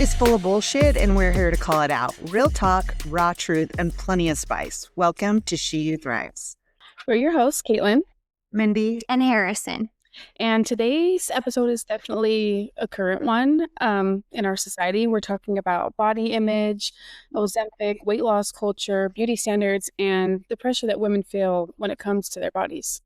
is full of bullshit, and we're here to call it out. Real talk, raw truth, and plenty of spice. Welcome to She Who Thrives. We're your hosts, Caitlin, Mindy, and Harrison. And today's episode is definitely a current one in our society. We're talking about body image, Ozempic, weight loss culture, beauty standards, and the pressure that women feel when it comes to their bodies.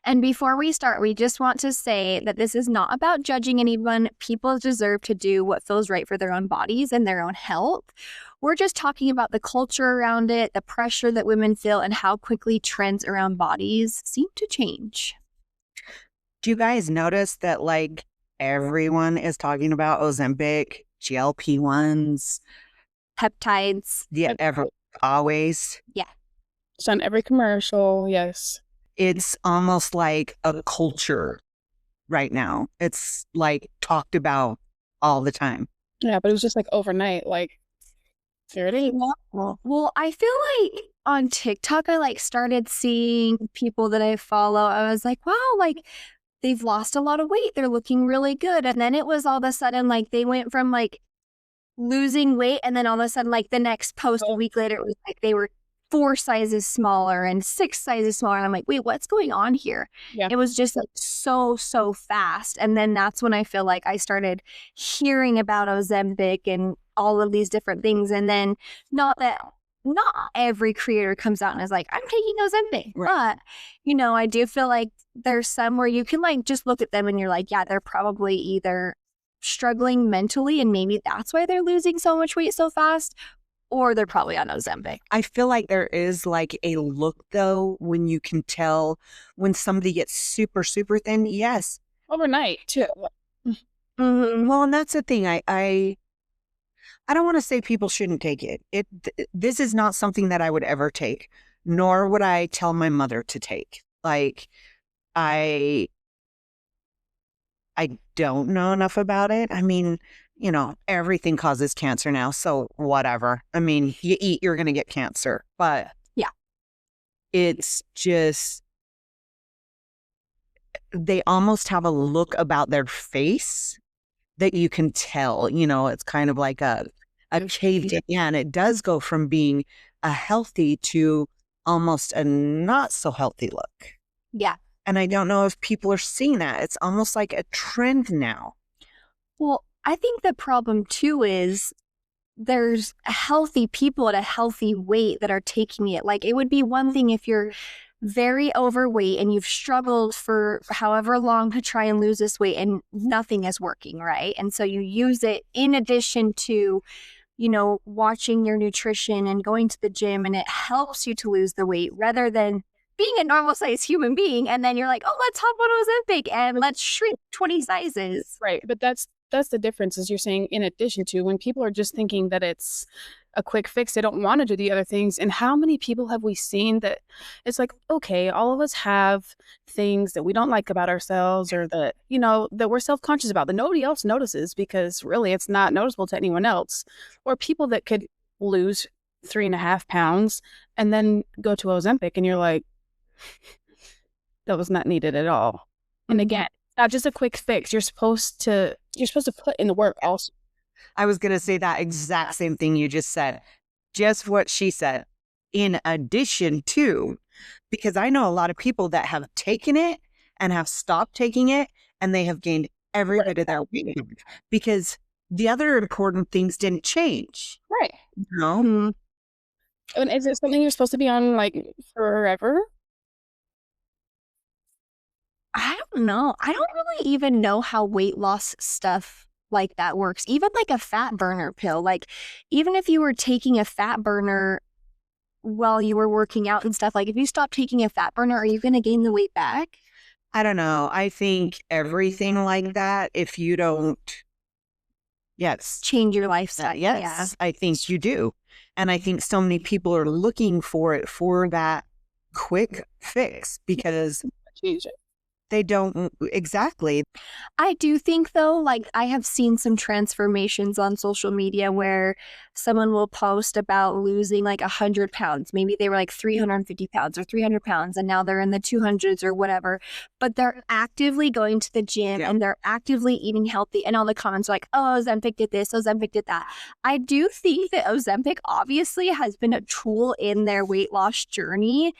And before we start, we just want to say that this is not about judging anyone. People deserve to do what feels right for their own bodies and their own health. We're just talking about the culture around it, the pressure that women feel, and how quickly trends around bodies seem to change. Do you guys notice that everyone is talking about Ozempic, GLP-1s, peptides? Yeah, always. Yeah. It's on every commercial, yes. It's almost like a culture right now. It's talked about all the time. Yeah, but it was just overnight. There it is. Well, I feel like on TikTok, I started seeing people that I follow. I was like, wow, they've lost a lot of weight. They're looking really good. And then it was all of a sudden, they went from losing weight. And then all of a sudden, the next post a week later, it was they were 4 sizes smaller and 6 sizes smaller. And I'm like, wait, what's going on here? Yeah. It was just so fast. And then that's when I feel like I started hearing about Ozempic and all of these different things. And then not every creator comes out and is like, I'm taking Ozempic. Right. But, I do feel like there's some where you can just look at them and you're like, yeah, they're probably either struggling mentally and maybe that's why they're losing so much weight so fast, or they're probably on Ozempic. I feel like there is a look though when you can tell when somebody gets super, super thin. Yes. Overnight too. Mm-hmm. Well, and that's the thing. I don't want to say people shouldn't take it. This is not something that I would ever take, nor would I tell my mother to take. I don't know enough about it. I mean, everything causes cancer now, so whatever. I mean, you eat, you're going to get cancer. But yeah, it's just, they almost have a look about their face that you can tell, it's kind of like a caved in. Yeah, and it does go from being a healthy to almost a not so healthy look. Yeah. And I don't know if people are seeing that. It's almost like a trend now. Well, I think the problem too is there's healthy people at a healthy weight that are taking it. It would be one thing if you're very overweight and you've struggled for however long to try and lose this weight and nothing is working, right? And so you use it in addition to, watching your nutrition and going to the gym, and it helps you to lose the weight rather than being a normal sized human being. And then you're like, oh, let's hop on Ozempic and let's shrink 20 sizes. Right. But that's the difference, is you're saying in addition to, when people are just thinking that it's a quick fix, they don't want to do the other things. And how many people have we seen that it's okay, all of us have things that we don't like about ourselves, or that, that we're self-conscious about, that nobody else notices because really it's not noticeable to anyone else. Or people that could lose 3.5 pounds and then go to Ozempic and you're like, that was not needed at all. And again, not just a quick fix. You're supposed to put in the work also. I was going to say that exact same thing you just said. Just what she said. In addition to, because I know a lot of people that have taken it and have stopped taking it, and they have gained every bit of their weight because the other important things didn't change. Right. No. Mm-hmm. And is it something you're supposed to be on forever? I don't know. I don't really even know how weight loss stuff like that works. Even a fat burner pill. Even if you were taking a fat burner while you were working out and stuff, if you stop taking a fat burner, are you going to gain the weight back? I don't know. I think everything like that, if you don't, yes. Change your lifestyle. Yes, yeah. I think you do. And I think so many people are looking for it for that quick fix because change it. They don't exactly. I do think, though, like, I have seen some transformations on social media where someone will post about losing like 100 pounds. Maybe they were like 350 pounds or 300 pounds, and now they're in the 200s or whatever. But they're actively going to the gym and they're actively eating healthy. And all the comments are like, oh, Ozempic did this, Ozempic did that. I do think that Ozempic obviously has been a tool in their weight loss journey.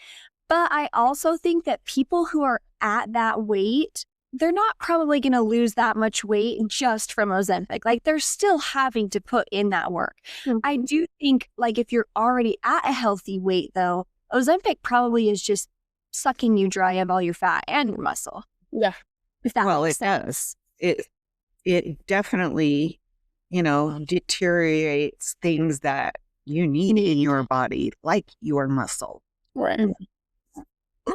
But I also think that people who are at that weight, they're not probably going to lose that much weight just from Ozempic. Like, they're still having to put in that work. I do think, like, if you're already at a healthy weight, though, Ozempic probably is just sucking you dry of all your fat and your muscle. Yeah. If that Well, makes it sense. does. It definitely, deteriorates things that you need in your body, like your muscle. Right.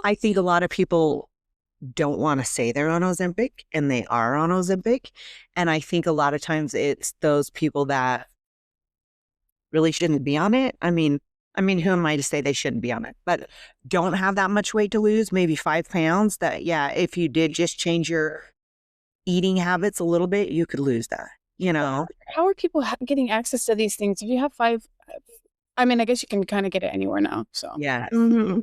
I think a lot of people don't want to say they're on Ozempic, and they are on Ozempic. And I think a lot of times it's those people that really shouldn't be on it. I mean, who am I to say they shouldn't be on it? But don't have that much weight to lose, maybe 5 pounds. That, if you did just change your eating habits a little bit, you could lose that, How are people getting access to these things? If you have 5, I mean, I guess you can kind of get it anywhere now. So Yeah. Mm-hmm.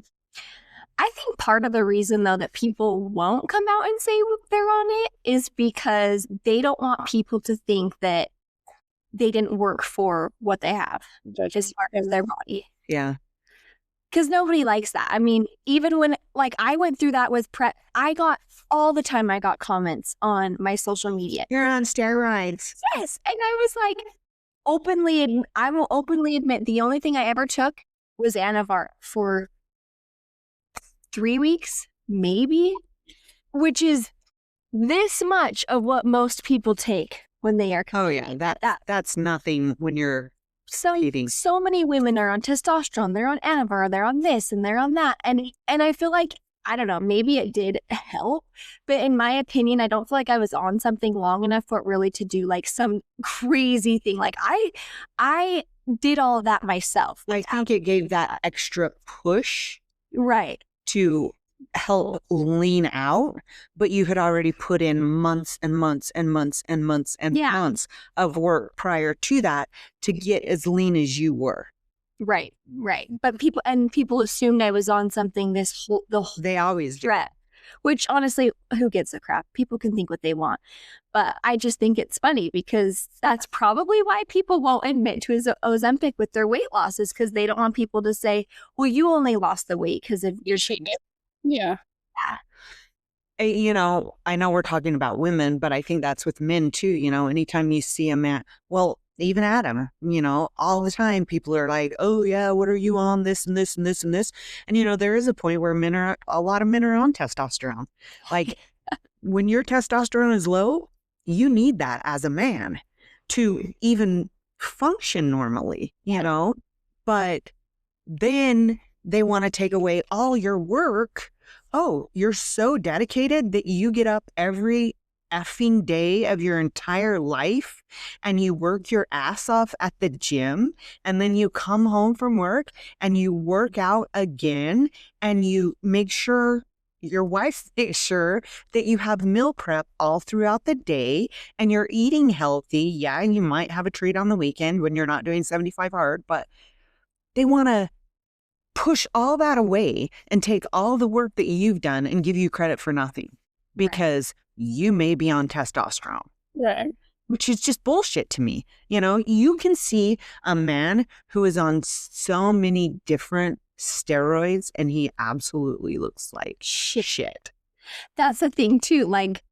I think part of the reason, though, that people won't come out and say they're on it is because they don't want people to think that they didn't work for what they have as far as their body. Yeah. Because nobody likes that. I mean, even when, like, I went through that with prep, I got comments on my social media. You're on steroids. Yes. And I was like, I will openly admit the only thing I ever took was Anavar for 3 weeks, maybe, which is this much of what most people take when they are. Oh yeah, that's nothing when you're eating. So many women are on testosterone. They're on Anavar. They're on this and they're on that. And I feel like, I don't know, maybe it did help, but in my opinion, I don't feel like I was on something long enough for it really to do like some crazy thing. Like I did all of that myself. I think it gave that extra push, right, to help lean out, but you had already put in months and months and months and months and months of work prior to that to get as lean as you were. Right. But people assumed I was on something they always do. Which honestly, who gives a crap? People can think what they want. But I just think it's funny because that's probably why people won't admit to Ozempic with their weight losses, because they don't want people to say, well, you only lost the weight because of your treatment. Yeah. I know we're talking about women, but I think that's with men too. Anytime you see a man, well, even Adam, all the time people are like, oh yeah, what are you on, this and this and this and this? And there is a point where a lot of men are on testosterone. Like when your testosterone is low, you need that as a man to even function normally, but then they want to take away all your work. Oh, you're so dedicated that you get up every effing day of your entire life and you work your ass off at the gym, and then you come home from work and you work out again, and you make sure your wife makes sure that you have meal prep all throughout the day and you're eating healthy. Yeah, and you might have a treat on the weekend when you're not doing 75 hard, but they want to push all that away and take all the work that you've done and give you credit for nothing because you may be on testosterone. Right. Which is just bullshit to me. You can see a man who is on so many different steroids and he absolutely looks like shit. That's the thing too. Like,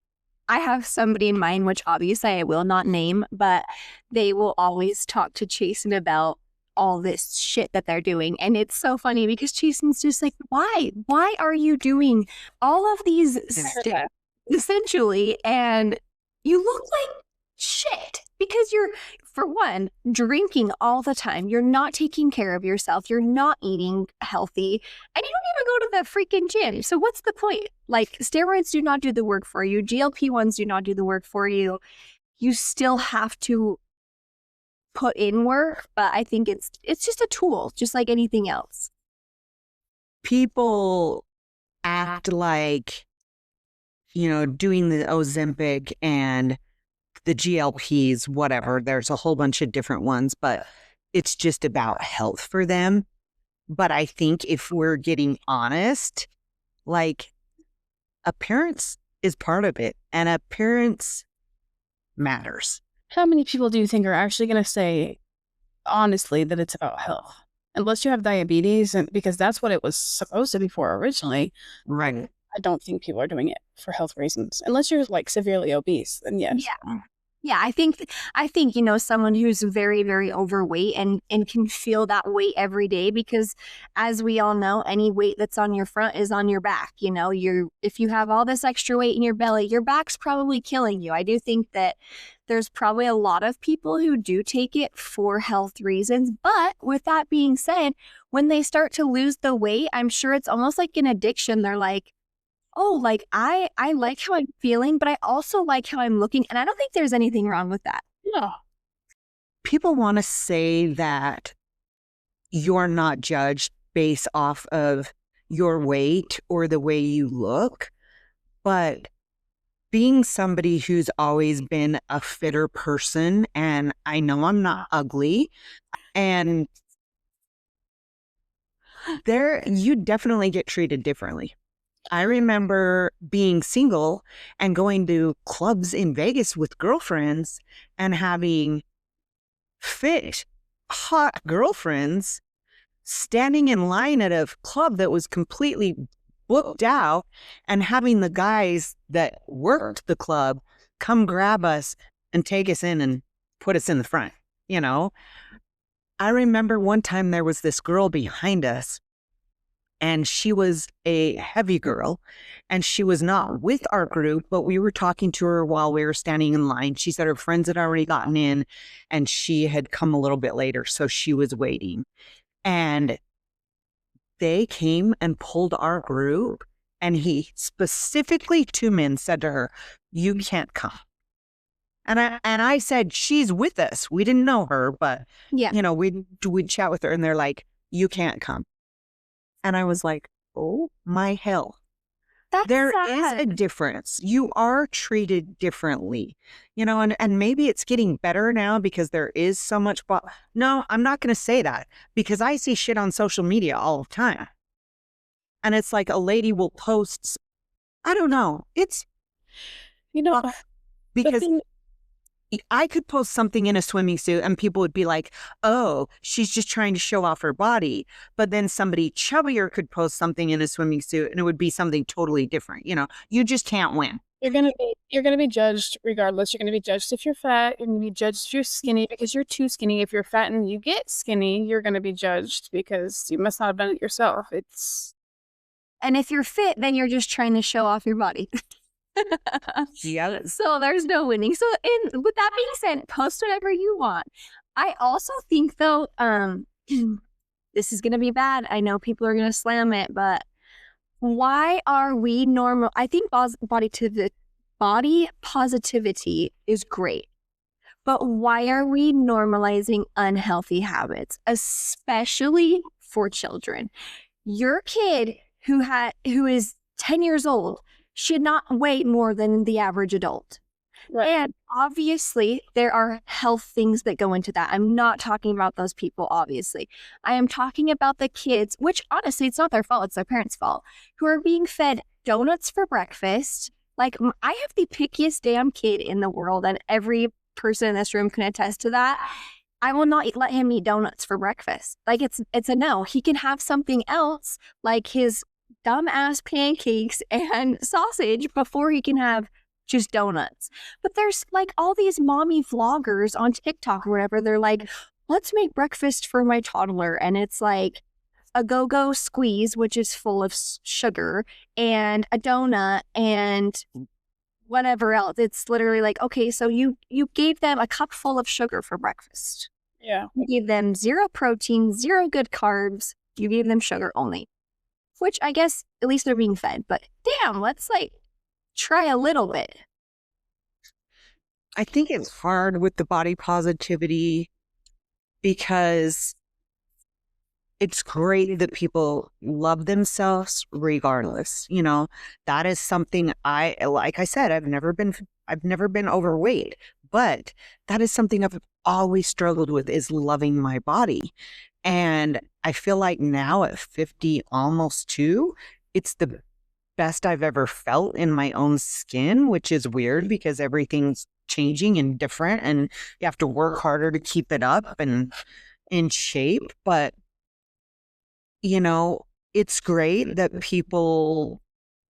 I have somebody in mind, which obviously I will not name, but they will always talk to Chasen about all this shit that they're doing. And it's so funny because Chasen's just like, why? Why are you doing all of these steps, essentially? And you look like shit because you're, for one, drinking all the time. You're not taking care of yourself. You're not eating healthy. And you don't even go to the freaking gym. So what's the point? Like, steroids do not do the work for you. GLP-1s do not do the work for you. You still have to put in work, but I think it's just a tool, just like anything else. People act like doing the Ozempic and the GLPs, whatever. There's a whole bunch of different ones, but it's just about health for them. But I think if we're getting honest, like, appearance is part of it, and appearance matters. How many people do you think are actually going to say honestly that it's about health? Unless you have diabetes, and because that's what it was supposed to be for originally. Right. I don't think people are doing it for health reasons. Unless you're like severely obese, then yes. Yeah. Yeah, I think someone who's very, very overweight and can feel that weight every day, because as we all know, any weight that's on your front is on your back. If you have all this extra weight in your belly, your back's probably killing you. I do think that there's probably a lot of people who do take it for health reasons. But with that being said, when they start to lose the weight, I'm sure it's almost like an addiction. They're like, oh, like I like how I'm feeling, but I also like how I'm looking. And I don't think there's anything wrong with that. No. People want to say that you're not judged based off of your weight or the way you look, but being somebody who's always been a fitter person, and I know I'm not ugly, and you definitely get treated differently. I remember being single and going to clubs in Vegas with girlfriends and having fit, hot girlfriends standing in line at a club that was completely booked out, and having the guys that worked the club come grab us and take us in and put us in the front. I remember one time there was this girl behind us, and she was a heavy girl, and she was not with our group, but we were talking to her while we were standing in line. She said her friends had already gotten in, and she had come a little bit later, so she was waiting. And they came and pulled our group, and he specifically, 2 men, said to her, "You can't come." And I said, "She's with us. We didn't know her, but Yeah. we'd chat with her," and they're like, "You can't come." And I was like, oh my hell. That's There sad. is a difference. You are treated differently, and maybe it's getting better now because there is so much. No, I'm not going to say that, because I see shit on social media all the time. And it's like a lady will post, I don't know. It's the because thing- I could post something in a swimming suit and people would be like, oh, she's just trying to show off her body. But then somebody chubbier could post something in a swimming suit and it would be something totally different. You just can't win. You're gonna be judged regardless. You're gonna be judged if you're fat. You're gonna be judged if you're skinny because you're too skinny. If you're fat and you get skinny, you're gonna be judged because you must not have done it yourself. And if you're fit, then you're just trying to show off your body. Yeah. So there's no winning. So with that being said, post whatever you want. I also think though, this is gonna be bad. I know people are gonna slam it, but why are we normal? I think body positivity is great, but why are we normalizing unhealthy habits, especially for children? Your kid who is 10 years old should not weigh more than the average adult. Right. And obviously, there are health things that go into that. I'm not talking about those people, obviously. I am talking about the kids, which honestly, it's not their fault, it's their parents' fault, who are being fed donuts for breakfast. Like, I have the pickiest damn kid in the world, and every person in this room can attest to that. I will not let him eat donuts for breakfast. Like, it's a no. He can have something else, like his dumb-ass pancakes and sausage, before he can have just donuts. But there's like all these mommy vloggers on TikTok or whatever. They're like, let's make breakfast for my toddler. And it's like a go-go squeeze, which is full of sugar, and a donut and whatever else. It's literally like, okay, so you gave them a cup full of sugar for breakfast. Yeah. You gave them 0 protein, 0 good carbs. You gave them sugar only, which I guess at least they're being fed. But damn, let's like try a little bit. I think it's hard with the body positivity because it's great that people love themselves regardless. You know, that is something like I said, I've never been overweight, but that is something I've always struggled with, is loving my body. And I feel like now at 50, almost 2, it's the best I've ever felt in my own skin, which is weird because everything's changing and different and you have to work harder to keep it up and in shape. But, you know, it's great that people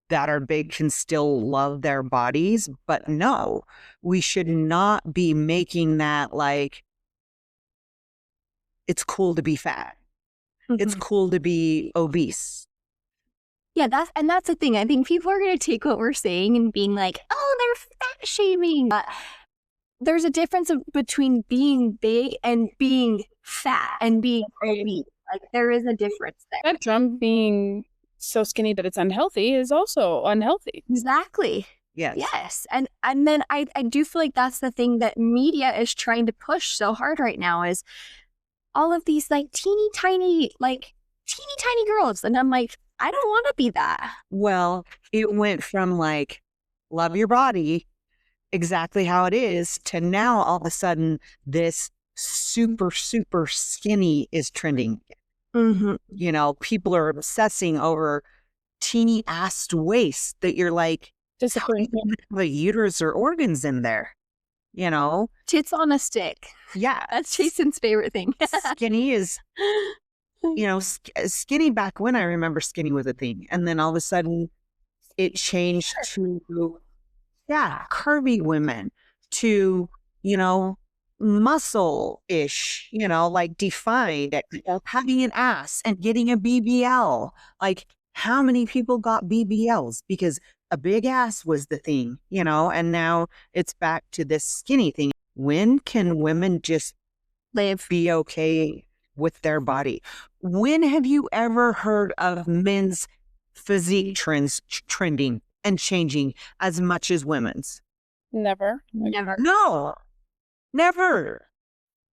that are big can still love their bodies. But no, we should not be making that like, it's cool to be fat. It's cool to be obese. Yeah, that's the thing. I think people are going to take what we're saying and being like, oh, they're fat shaming. There's a difference between being big and being fat and being obese. Like, there is a difference there. That drum being so skinny that it's unhealthy is also unhealthy. Exactly. Yes. Yes. And then I do feel like that's the thing that media is trying to push so hard right now, is all of these like teeny tiny girls. And I'm like, I don't want to be that. Well, it went from like, love your body exactly how it is, to now all of a sudden this super, super skinny is trending. Mm-hmm. You know, people are obsessing over teeny assed waist that you're like, Disappointing. the uterus or organs in there, you know? Tits on a stick. Yeah. That's Jason's favorite thing. Skinny is, you know, skinny back when I remember skinny was a thing. And then all of a sudden it changed to, curvy women, to, you know, muscle-ish, you know, like defined, having an ass and getting a BBL. Like, how many people got BBLs? Because a big ass was the thing, you know, and now it's back to this skinny thing. When can women just be okay with their body? When have you ever heard of men's physique trends trending and changing as much as women's? Never. No, never.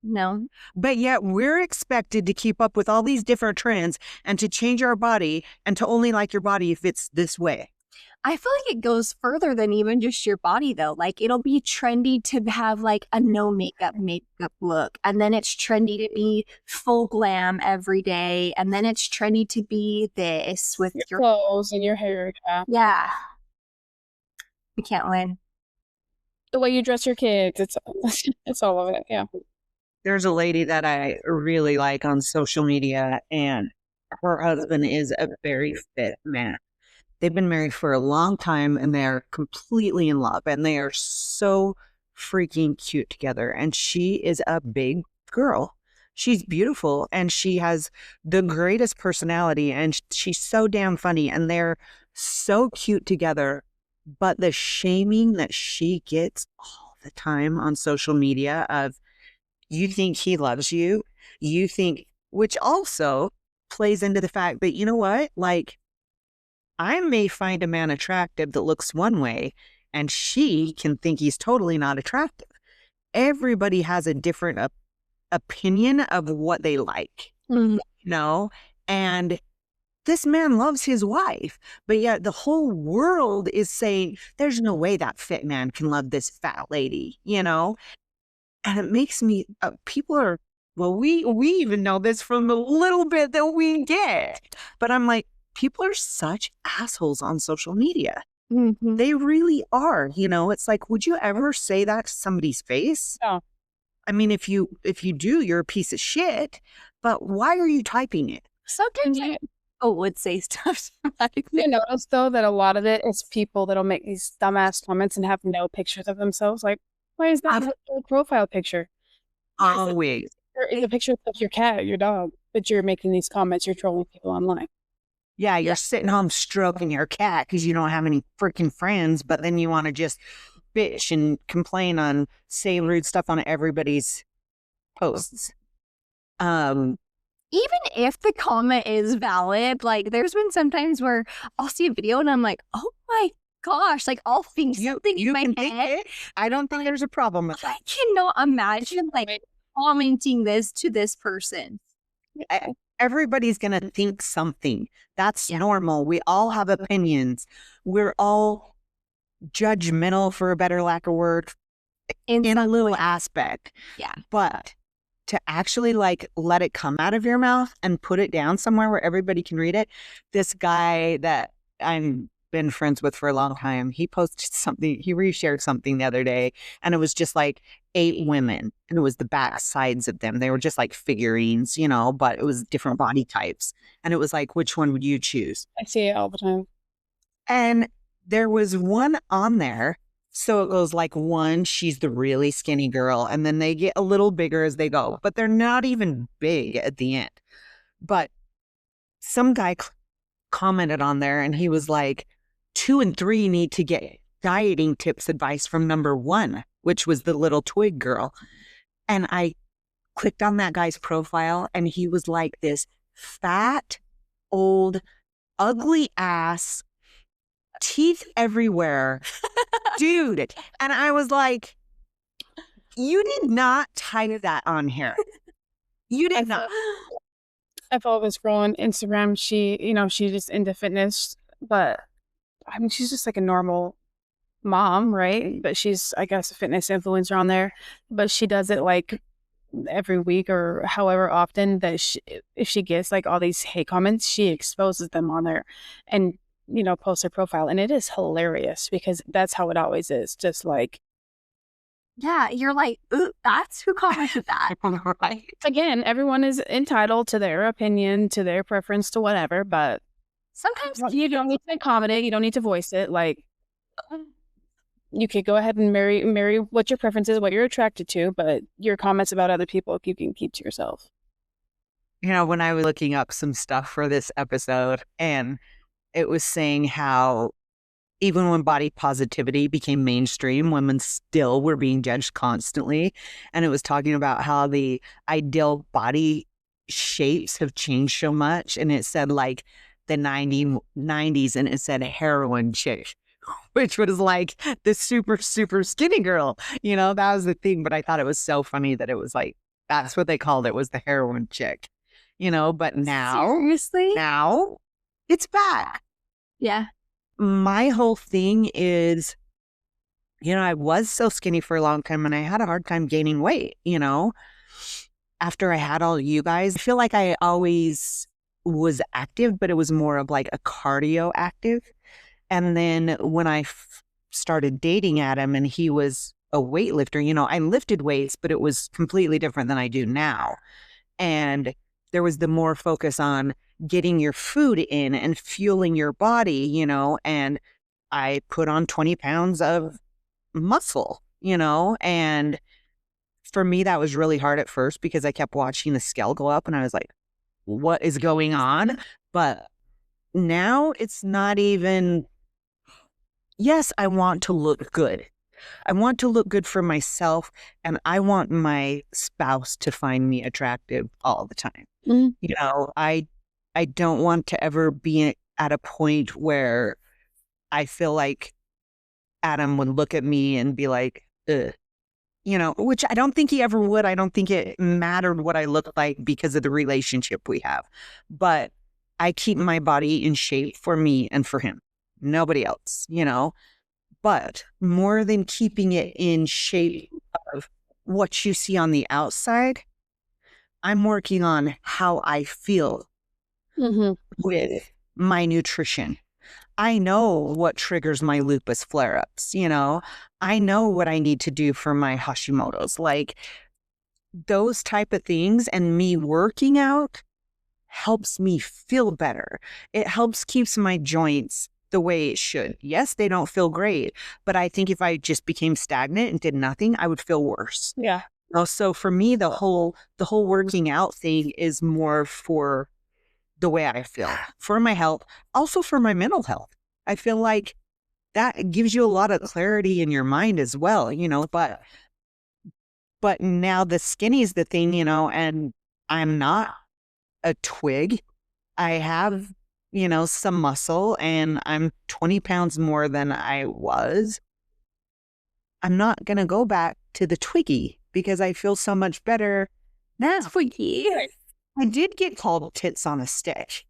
No. But yet we're expected to keep up with all these different trends and to change our body and to only like your body if it's this way. I feel like it goes further than even just your body, though. Like, it'll be trendy to have like a no makeup look, and then it's trendy to be full glam every day, and then it's trendy to be this with your clothes and your hair. Yeah. We can't win. The way you dress your kids, it's all of it. Yeah. There's a lady that I really like on social media, and her husband is a very fit man. They've been married for a long time and they're completely in love and they are so freaking cute together. And she is a big girl. She's beautiful and she has the greatest personality and she's so damn funny and they're so cute together. But the shaming that she gets all the time on social media of, you think he loves you, you think, which also plays into the fact that, you know what, like, I may find a man attractive that looks one way and she can think he's totally not attractive. Everybody has a different opinion of what they like, you know? And this man loves his wife, but yet the whole world is saying, there's no way that fit man can love this fat lady, you know? And it makes me, people are, well, we even know this from the little bit that we get. But I'm like, people are such assholes on social media. Mm-hmm. They really are. You know, it's like, would you ever say that to somebody's face? No. I mean, if you do, you're a piece of shit. But why are you typing it? Sometimes I would say stuff. I noticed, though, that a lot of it is people that'll make these dumbass comments and have no pictures of themselves. Like, why is that a profile picture? Always. It's a picture of your cat, your dog, but you're making these comments, you're trolling people online. Yeah, you're sitting home stroking your cat because you don't have any freaking friends, but then you want to just bitch and complain on, say rude stuff on everybody's posts. Even if the comment is valid, like, there's been sometimes where I'll see a video and I'm like, oh my gosh, like, I'll think something in my head. I don't think there's a problem with that. I cannot imagine, like, commenting this to this person. Everybody's going to think something. That's Yeah. normal. We all have opinions. We're all judgmental, for a better lack of word, in a little aspect. Yeah. But to actually like let it come out of your mouth and put it down somewhere where everybody can read it. This guy that I'm been friends with for a long time, he posted something, he reshared something the other day, and it was just like 8 women, and it was the back sides of them. They were just like figurines, you know, but it was different body types. And it was like, which one would you choose? I see it all the time. And there was one on there. So it goes like one, she's the really skinny girl, and then they get a little bigger as they go, but they're not even big at the end. But some guy commented on there and he was like, 2 and 3 need to get dieting tips advice from number 1, which was the little twig girl. And I clicked on that guy's profile and he was like this fat, old, ugly ass, teeth everywhere dude. And I was like, you did not type that on here. You did not. I follow this girl on Instagram. She, she's just into fitness, but I mean, she's just like a normal mom, right? But she's, I guess, a fitness influencer on there. But she does it like every week or however often that if she gets like all these hate comments, she exposes them on there and, posts her profile. And it is hilarious because that's how it always is. Just like, yeah, you're like, ooh, that's who commented that. Right. Again, everyone is entitled to their opinion, to their preference, to whatever, but Sometimes you don't need to accommodate. You don't need to voice it. Like, you could go ahead and marry what your preference is, what you're attracted to, but your comments about other people, you can keep to yourself. You know, when I was looking up some stuff for this episode, and it was saying how even when body positivity became mainstream, women still were being judged constantly. And it was talking about how the ideal body shapes have changed so much. And it said like the 90s, and it said heroin chick, which was like the super, super skinny girl. You know, that was the thing. But I thought it was so funny that it was like, that's what they called it, was the heroin chick. You know, but now it's back. Yeah. My whole thing is, I was so skinny for a long time and I had a hard time gaining weight, after I had all you guys. I feel like I always was active, but it was more of like a cardio active. And then when I started dating Adam and he was a weightlifter, I lifted weights, but it was completely different than I do now. And there was the more focus on getting your food in and fueling your body, and I put on 20 pounds of muscle, and for me, that was really hard at first because I kept watching the scale go up and I was like, what is going on? But now it's not even, yes, I want to look good. I want to look good for myself, and I want my spouse to find me attractive all the time. Mm-hmm. I don't want to ever be at a point where I feel like Adam would look at me and be like, ugh. Which I don't think he ever would. I don't think it mattered what I looked like because of the relationship we have. But I keep my body in shape for me and for him. Nobody else, But more than keeping it in shape of what you see on the outside, I'm working on how I feel with my nutrition. I know what triggers my lupus flare-ups, I know what I need to do for my Hashimoto's, like those type of things. And me working out helps me feel better. It helps keeps my joints the way it should. Yes, they don't feel great, but I think if I just became stagnant and did nothing, I would feel worse. Yeah. So for me, the whole working out thing is more for the way I feel, for my health, also for my mental health. I feel like that gives you a lot of clarity in your mind as well, but now the skinny is the thing, and I'm not a twig. I have, some muscle, and I'm 20 pounds more than I was. I'm not going to go back to the twiggy because I feel so much better now. Twiggy. I did get called tits on a stick.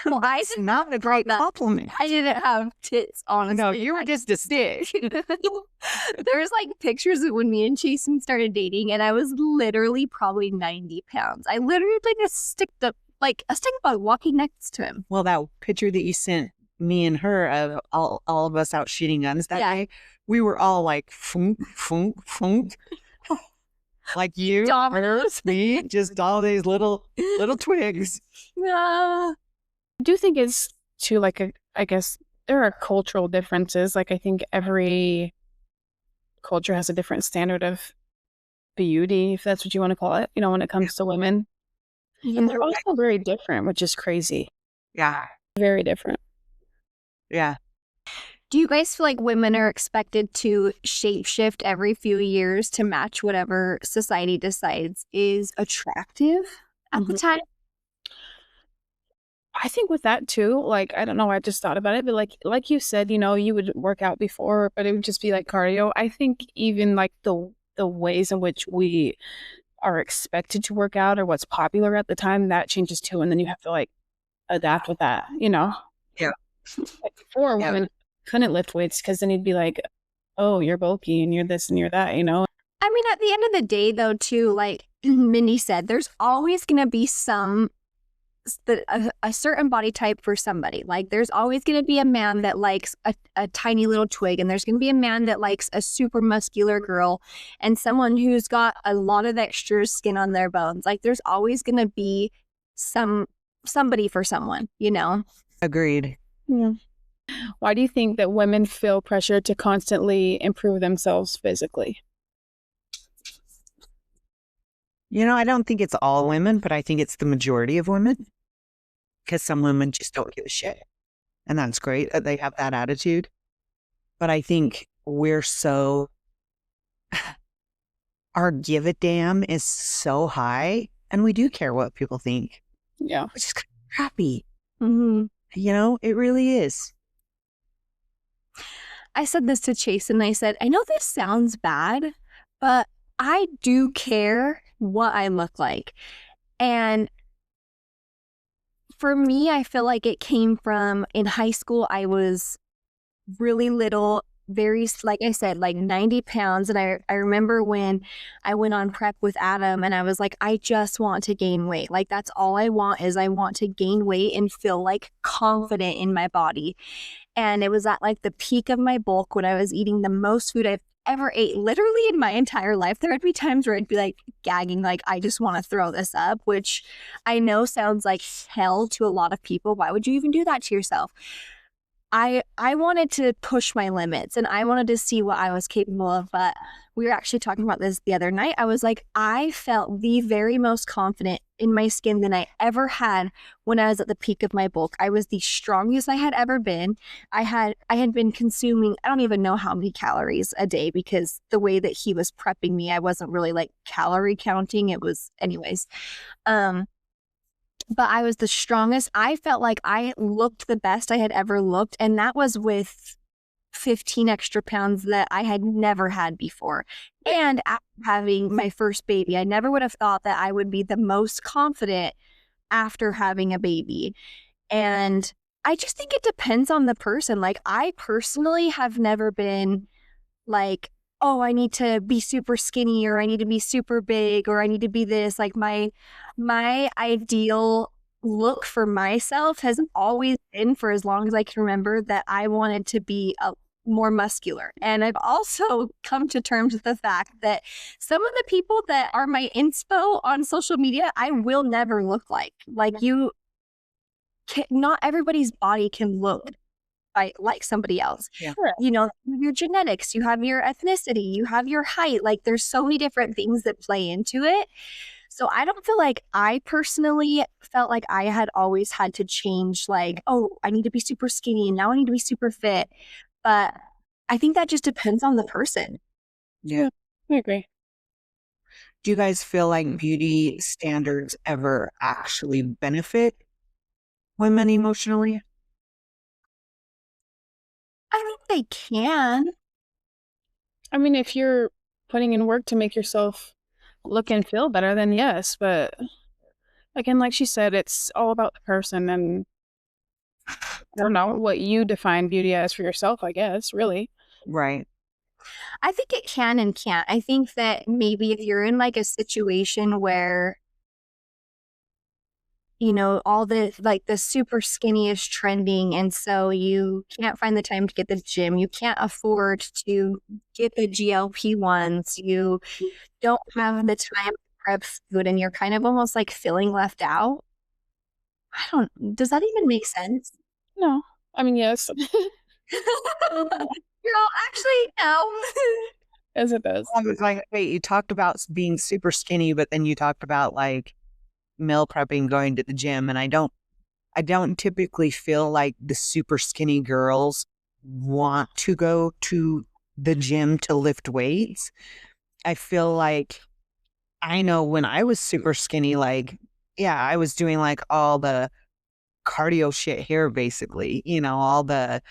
Well, I It's not a great compliment. I didn't have tits on. No, you were just a stick. There's like pictures of when me and Jason started dating, and I was literally probably 90 pounds. I literally like a stick bug walking next to him. Well, that picture that you sent me and her of all of us out shooting guns that day, we were all like funk, funk, funk. Like you, me, just all these little twigs. Yeah. I do think it's too like I guess there are cultural differences. Like I think every culture has a different standard of beauty, if that's what you want to call it, when it comes to women. And they're also very different, which is crazy. Yeah. Very different. Yeah. Do you guys feel like women are expected to shapeshift every few years to match whatever society decides is attractive at the time? I think with that too, like, I don't know, I just thought about it, but like you said, you would work out before, but it would just be like cardio. I think even like the ways in which we are expected to work out or what's popular at the time, that changes too. And then you have to like adapt with that, Yeah. Like before women couldn't lift weights because then you'd be like, oh, you're bulky and you're this and you're that, I mean, at the end of the day though, too, like Mindy said, there's always going to be a certain body type for somebody. Like there's always going to be a man that likes a tiny little twig, and there's going to be a man that likes a super muscular girl, and someone who's got a lot of extra skin on their bones. Like there's always going to be somebody for someone, Agreed. Yeah. Why do you think that women feel pressure to constantly improve themselves physically? I don't think it's all women, but I think it's the majority of women, because some women just don't give a shit. And that's great that they have that attitude. But I think our give a damn is so high, and we do care what people think. Yeah. Which is kind of crappy. Mm-hmm. It really is. I said this to Chase, and I said, I know this sounds bad, but I do care what I look like. And for me, I feel like it came from in high school. I was really little, very, like I said, like 90 pounds. And I remember when I went on prep with Adam, and I was like, I just want to gain weight. Like that's all I want is I want to gain weight and feel like confident in my body. And it was at like the peak of my bulk when I was eating the most food I've ever ate literally in my entire life. There would be times where I'd be like gagging, like I just want to throw this up, which I know sounds like hell to a lot of people. Why would you even do that to yourself? I wanted to push my limits, and I wanted to see what I was capable of. But we were actually talking about this the other night. I was like, I felt the very most confident in my skin than I ever had when I was at the peak of my bulk. I was the strongest I had ever been. I had been consuming, I don't even know how many calories a day, because the way that he was prepping me, I wasn't really like calorie counting. It was anyways. But I was the strongest. I felt like I looked the best I had ever looked. And that was with 15 extra pounds that I had never had before. And after having my first baby, I never would have thought that I would be the most confident after having a baby. And I just think it depends on the person. Like I personally have never been like, oh, I need to be super skinny, or I need to be super big, or I need to be this. Like my ideal look for myself has always been, for as long as I can remember, that I wanted to be more muscular. And I've also come to terms with the fact that some of the people that are my inspo on social media, I will never look like. Like not everybody's body can look like somebody else. Yeah. You have your genetics, you have your ethnicity, you have your height. Like there's so many different things that play into it. So I don't feel like I personally felt like I had always had to change, like, oh, I need to be super skinny and now I need to be super fit. But I think that just depends on the person. Yeah, I agree. Do you guys feel like beauty standards ever actually benefit women emotionally? I think they can. I mean, if you're putting in work to make yourself look and feel better, then yes. But Again, like she said, it's all about the person, and I don't know what you define beauty as for yourself, I guess, really. Right. I think it can and can't. I think that maybe if you're in like a situation where, all the like the super skinny is trending, and so you can't find the time to get the gym, you can't afford to get the GLP ones, you don't have the time to prep food, and you're kind of almost like feeling left out. Does that even make sense? No. I mean, yes, You're all actually no. as it does. I was like, wait, you talked about being super skinny, but then you talked about like meal prepping, going to the gym, and I don't typically feel like the super skinny girls want to go to the gym to lift weights. I feel like I know when I was super skinny, like, yeah, I was doing like all the cardio shit here, basically, all the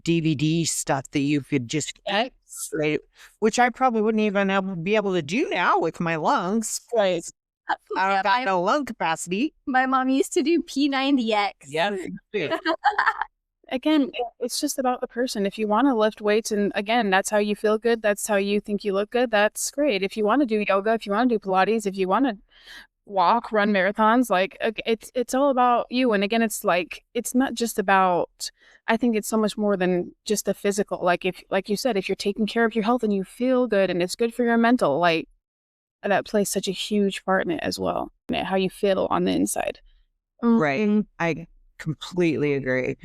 DVD stuff that you could just Yes. right, which I probably wouldn't even be able to do now with my lungs. Right. I don't got no lung capacity. My mom used to do P90X. Yeah. Again, it's just about the person. If you want to lift weights, and again, that's how you feel good, that's how you think you look good, that's great. If you want to do yoga, if you want to do Pilates, if you want to walk, run marathons, like it's all about you. And again, it's like, it's not just about, I think it's so much more than just the physical. Like like you said, if you're taking care of your health and you feel good and it's good for your mental, like that plays such a huge part in it as well. How you feel on the inside. Right. I completely agree.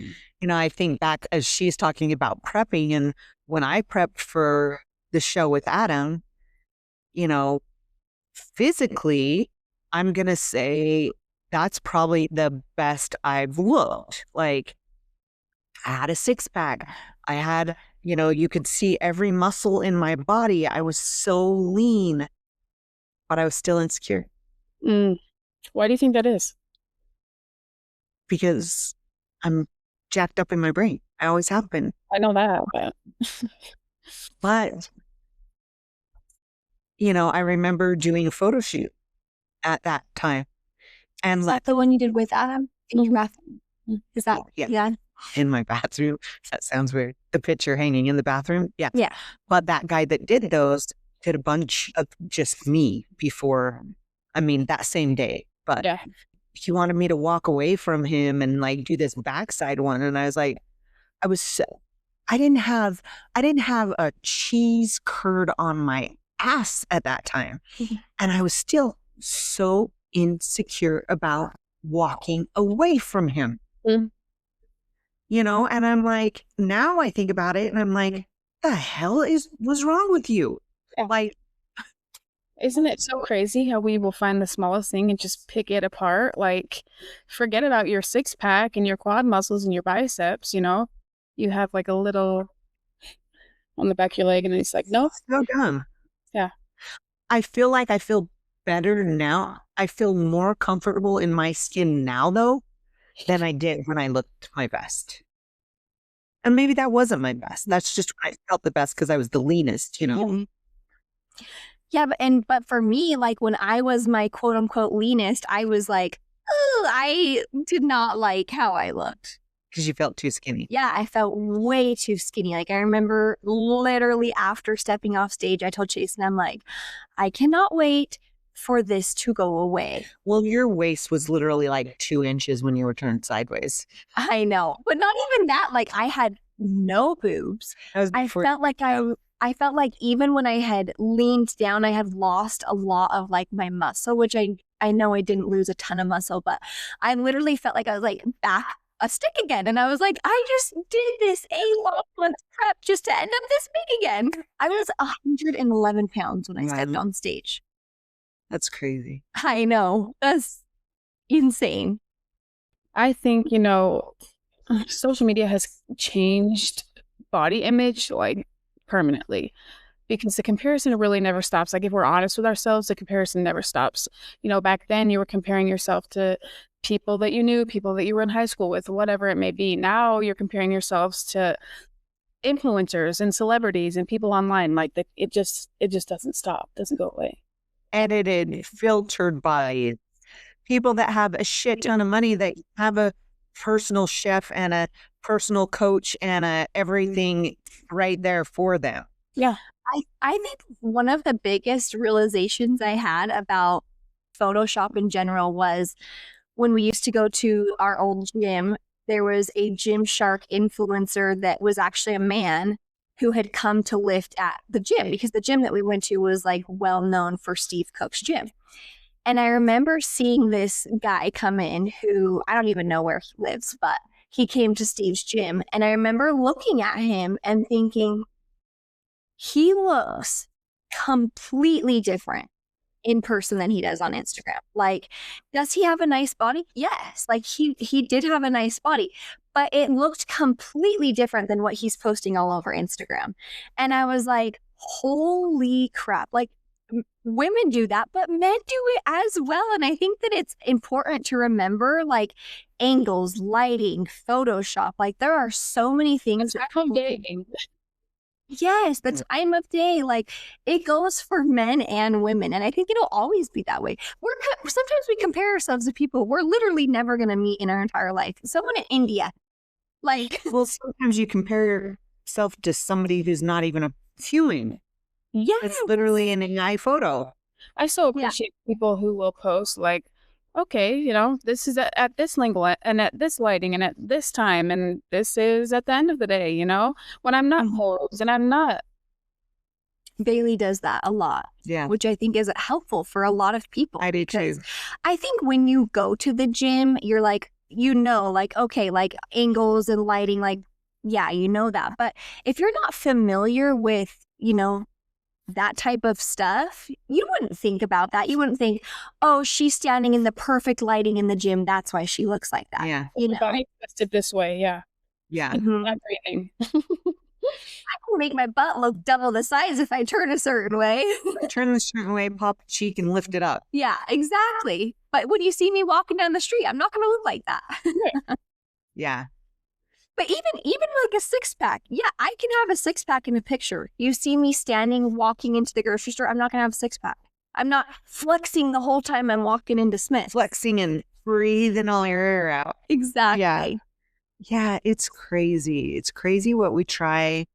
I think back as she's talking about prepping, and when I prepped for the show with Adam, physically, I'm going to say that's probably the best I've looked. Like, I had a six pack. I had, you could see every muscle in my body. I was so lean, but I was still insecure Why do you think that is? because I'm jacked up in my brain. I always have been. I know that, but But, I remember doing a photo shoot at that time. And Is that the one you did with Adam in your bathroom? Is that Yeah. in my bathroom. That sounds weird. The picture hanging in the bathroom. Yeah. Yeah. But that guy that did those did a bunch of just me before, that same day. But yeah. he wanted me to walk away from him and like do this backside one. And I was like, I didn't have a cheese curd on my ass at that time. And I was still so insecure about walking away from him. Mm. And I'm like, now I think about it and I'm like, the hell was wrong with you? Yeah. Like, isn't it so crazy how we will find the smallest thing and just pick it apart? Like, forget about your six pack and your quad muscles and your biceps, you have like a little on the back of your leg and it's like, nope. so dumb. Yeah. I feel like I feel better now. I feel more comfortable in my skin now, though, than I did when I looked my best. And maybe that wasn't my best. That's just when I felt the best because I was the leanest, Yeah, but for me, like when I was my quote unquote leanest, I was like, oh, I did not like how I looked. Because you felt too skinny. Yeah, I felt way too skinny. Like I remember literally after stepping off stage, I told Jason, I'm like, I cannot wait for this to go away. Well, your waist was literally like 2 inches when you were turned sideways. I know, but not even that. Like I had no boobs. I felt like even when I had leaned down, I had lost a lot of like my muscle, which I know I didn't lose a ton of muscle, but I literally felt like I was like back a stick again. And I was like, I just did this a long month prep just to end up this big again. I was 111 pounds when I stepped on stage. That's crazy. I know. That's insane. I think, social media has changed body image like permanently because the comparison really never stops. Like if we're honest with ourselves, the comparison never stops. Back then you were comparing yourself to people that you knew, people that you were in high school with, whatever it may be. Now you're comparing yourselves to influencers and celebrities and people online. Like it just doesn't stop, doesn't go away. Edited, filtered by people that have a shit ton of money that have a personal chef and a personal coach and everything right there for them. Yeah. I think one of the biggest realizations I had about Photoshop in general was when we used to go to our old gym, there was a Gymshark influencer that was actually a man who had come to lift at the gym, because the gym that we went to was like well known for Steve Cook's gym. And I remember seeing this guy come in who, I don't even know where he lives, but he came to Steve's gym. And I remember looking at him and thinking, he looks completely different in person than he does on Instagram. Like, does he have a nice body? Yes. Like he did have a nice body, but it looked completely different than what he's posting all over Instagram. And I was like, holy crap. Like, women do that, but men do it as well. And I think that it's important to remember, like, angles, lighting, Photoshop. Like, there are so many things. Yes, the time of day, like, it goes for men and women, and I think it'll always be that way. Sometimes we compare ourselves to people we're literally never going to meet in our entire life. Someone in India, like, well, sometimes you compare yourself to somebody who's not even a human. yes, It's literally an AI photo. I so appreciate people who will post like, okay, you know, this is at this angle and at this lighting and at this time, and this is at the end of the day, you know, when I'm not posed and I'm not. Bailey does that a lot, Yeah, which I think is helpful for a lot of people. I do too. because I think when you go to the gym, you're like, you know, like, okay, like angles and lighting, like, yeah, you know that. But if you're not familiar with, you know, that type of stuff, you wouldn't think about that. You wouldn't think, oh, she's standing in the perfect lighting in the gym, that's why she looks like that. Yeah, You know, Body tested this way, yeah. yeah. Mhm. Not breathing. I can make my butt look double the size if I turn a certain way. Turn the certain way, pop a cheek, and lift it up. Yeah, exactly. But when you see me walking down the street, I'm not going to look like that. Yeah, But even like a six pack, yeah, I can have a six pack in a picture. You see me standing, walking into the grocery store, I'm not gonna have a six pack. I'm not flexing the whole time I'm walking into Smith. flexing and breathing all your air out. Exactly. Yeah, it's crazy. It's crazy what we try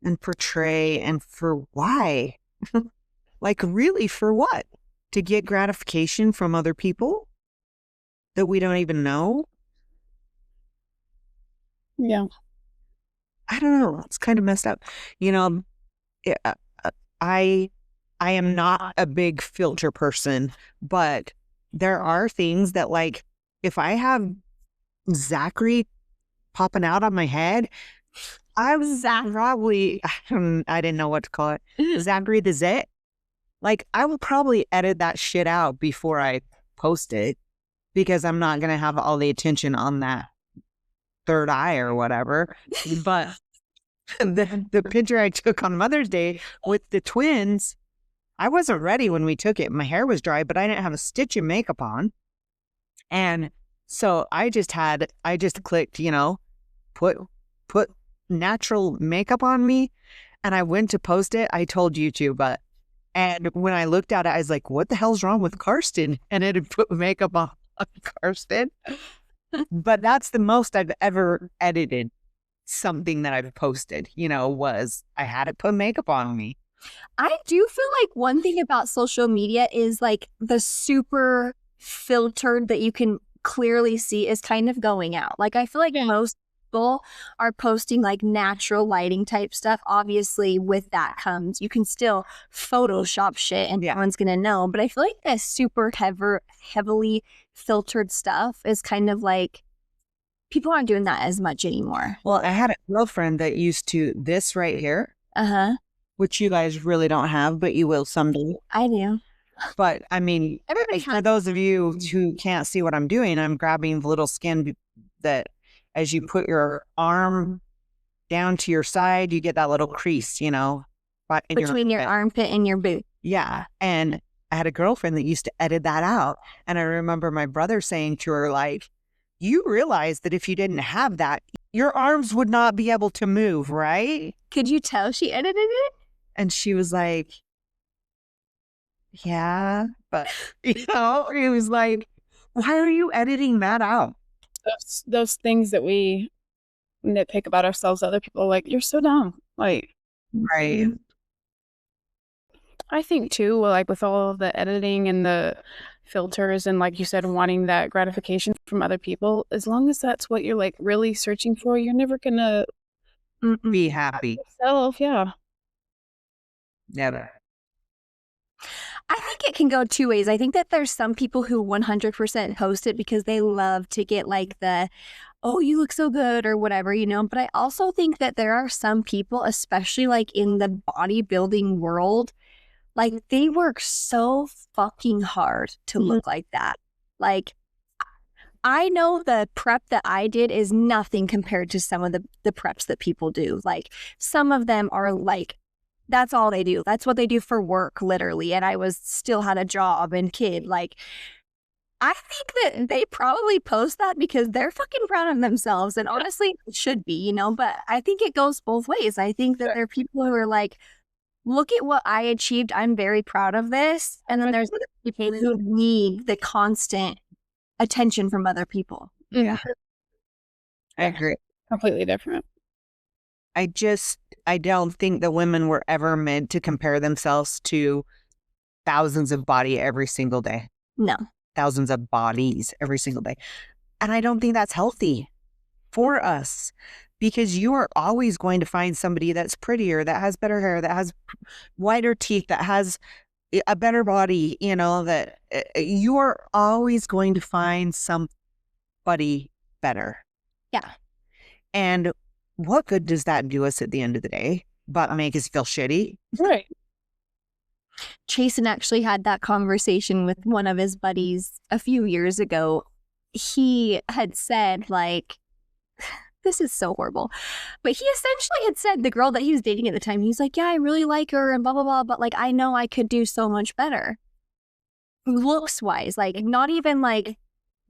and portray, and for why? Like, really, for what? To get gratification from other people that we don't even know? Yeah. I don't know. It's kind of messed up. You know, it- I am not a big filter person, but there are things that, like, if I have Zachary popping out on my head, I was probably, I didn't know what to call it. Zachary the Zit. Like, I will probably edit that shit out before I post it, because I'm not going to have all the attention on that third eye or whatever. But the picture I took on Mother's Day with the twins, I wasn't ready when we took it. My hair was dry, but I didn't have a stitch of makeup on. And so I just clicked, you know, put natural makeup on me. And I went to post it. I told YouTube, and when I looked at it, I was like, what the hell's wrong with Karsten? And it had put makeup on Karsten. But that's the most I've ever edited something that I've posted, you know, was I had it put makeup on me. I do feel like one thing about social media is like the super filtered that you can clearly see is kind of going out. Like, I feel like most people are posting like natural lighting type stuff. Obviously, with that comes, you can still Photoshop shit and no one's gonna know. But I feel like the super heavily filtered stuff is kind of like, people aren't doing that as much anymore. Well, I had a girlfriend that used to this right here, which you guys really don't have, but you will someday. I do. But I mean, for those of you who can't see what I'm doing, I'm grabbing the little skin that, as you put your arm down to your side, you get that little crease, you know, between your armpit and your boot. Yeah. And I had a girlfriend that used to edit that out. And I remember my brother saying to her, like, you realize that if you didn't have that, your arms would not be able to move, right? Could you tell she edited it? And she was like, yeah, but, you know, he was like, Why are you editing that out? Those things that we nitpick about ourselves, other people are like, you're so dumb. Like, Right. I think too, like with all of the editing and the filters and like you said, wanting that gratification from other people, as long as that's what you're like really searching for, you're never gonna Be happy. yourself. Yeah. Never. I think it can go two ways. I think that there's some people who 100% post it because they love to get like the, oh, you look so good or whatever, you know. But I also think that there are some people, especially like in the bodybuilding world, like they work so fucking hard to look like that. Like, I know the prep that I did is nothing compared to some of the preps that people do. Like, some of them are like, that's all they do. That's what they do for work, literally. And I was still had a job and kid. Like, I think that they probably post that because they're fucking proud of themselves. And honestly, it should be, you know, but I think it goes both ways. I think that there are people who are like, look at what I achieved. I'm very proud of this. And then there's other people who need the constant attention from other people. Yeah. I agree. Completely different. I don't think that women were ever meant to compare themselves to thousands of body every single day. No. Thousands of bodies every single day. And I don't think that's healthy for us, because you are always going to find somebody that's prettier, that has better hair, that has whiter teeth, that has a better body, you know, that you are always going to find somebody better. Yeah. And what good does that do us at the end of the day but make us feel shitty? Right. Chasen actually had that conversation with one of his buddies a few years ago. He had said, like, this is so horrible, but he essentially had said the girl that he was dating at the time, he's like, yeah, I really like her and blah, blah, blah, but like, I know I could do so much better. Looks wise, like, not even like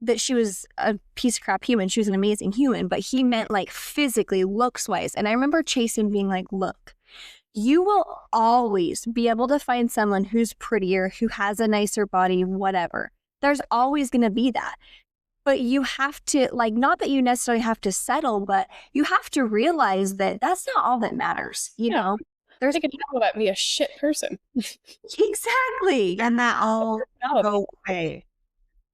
that she was a piece of crap human. She was an amazing human, but he meant like physically, looks wise. And I remember Chasen being like, look, you will always be able to find someone who's prettier, who has a nicer body, whatever. There's always going to be that. But you have to, like, not that you necessarily have to settle, but you have to realize that that's not all that matters, you know? There's like a people that be a shit person. Exactly. And that all go away.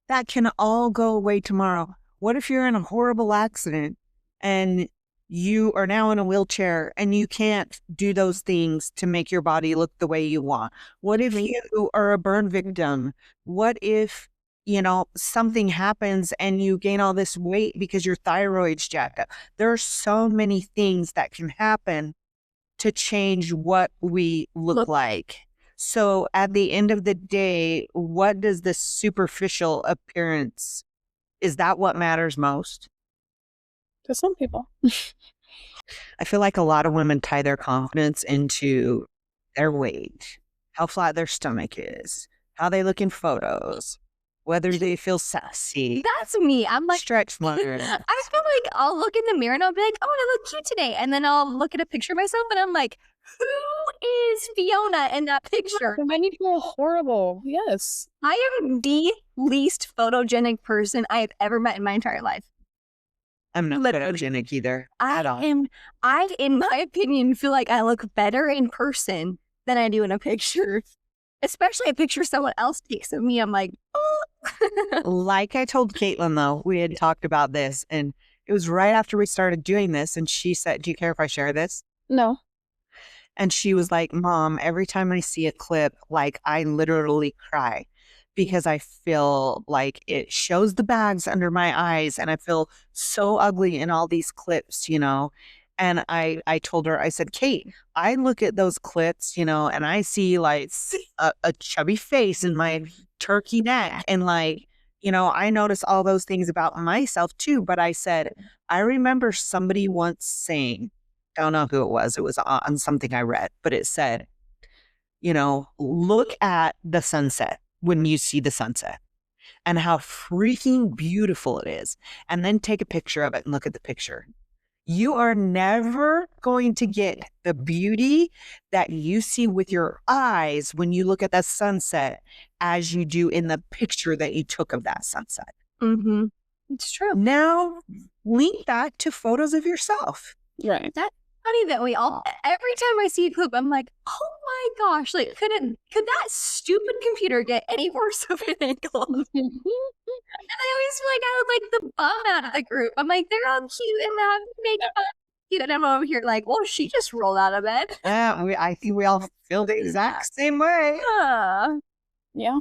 That can all go away tomorrow. What if you're in a horrible accident and you are now in a wheelchair and you can't do those things to make your body look the way you want? What if you are a burn victim? What if, you know, something happens and you gain all this weight because your thyroid's jacked up? There are so many things that can happen to change what we look like. So at the end of the day, what does the superficial appearance, is that what matters most? To some people. I feel like a lot of women tie their confidence into their weight, how flat their stomach is, how they look in photos, whether they feel sassy. That's me. I'm like, stretch marks. I feel like I'll look in the mirror and I'll be like, oh, I look cute today. And then I'll look at a picture of myself and I'm like, who is Fiona in that picture? Many people horrible. Yes. I am the least photogenic person I have ever met in my entire life. I'm not photogenic either. At all. I, in my opinion, feel like I look better in person than I do in a picture. Especially a picture someone else takes of me. I'm like, oh. Like I told Caitlin, though, we had talked about this, and it was right after we started doing this, and she said, do you care if I share this? No. And she was like, Mom, every time I see a clip, like, I literally cry because I feel like it shows the bags under my eyes and I feel so ugly in all these clips, you know? And I told her, I said, Kate, I look at those clips, you know, and I see like a chubby face and my turkey neck. And like, you know, I notice all those things about myself too. But I said, I remember somebody once saying, I don't know who it was on something I read, but it said, you know, look at the sunset when you see the sunset and how freaking beautiful it is. And then take a picture of it and look at the picture. You are never going to get the beauty that you see with your eyes when you look at that sunset as you do in the picture that you took of that sunset. Mm-hmm. It's true. Now, link that to photos of yourself. Right. That's funny that we all, every time I see a clip, I'm like, oh my gosh, like, could that stupid computer get any worse of an angle? And I always feel like I would like the bum out of the group. I'm like, they're all cute and have makeup on. And I'm over here like, well, she just rolled out of bed. I think we all feel the exact same way. Yeah.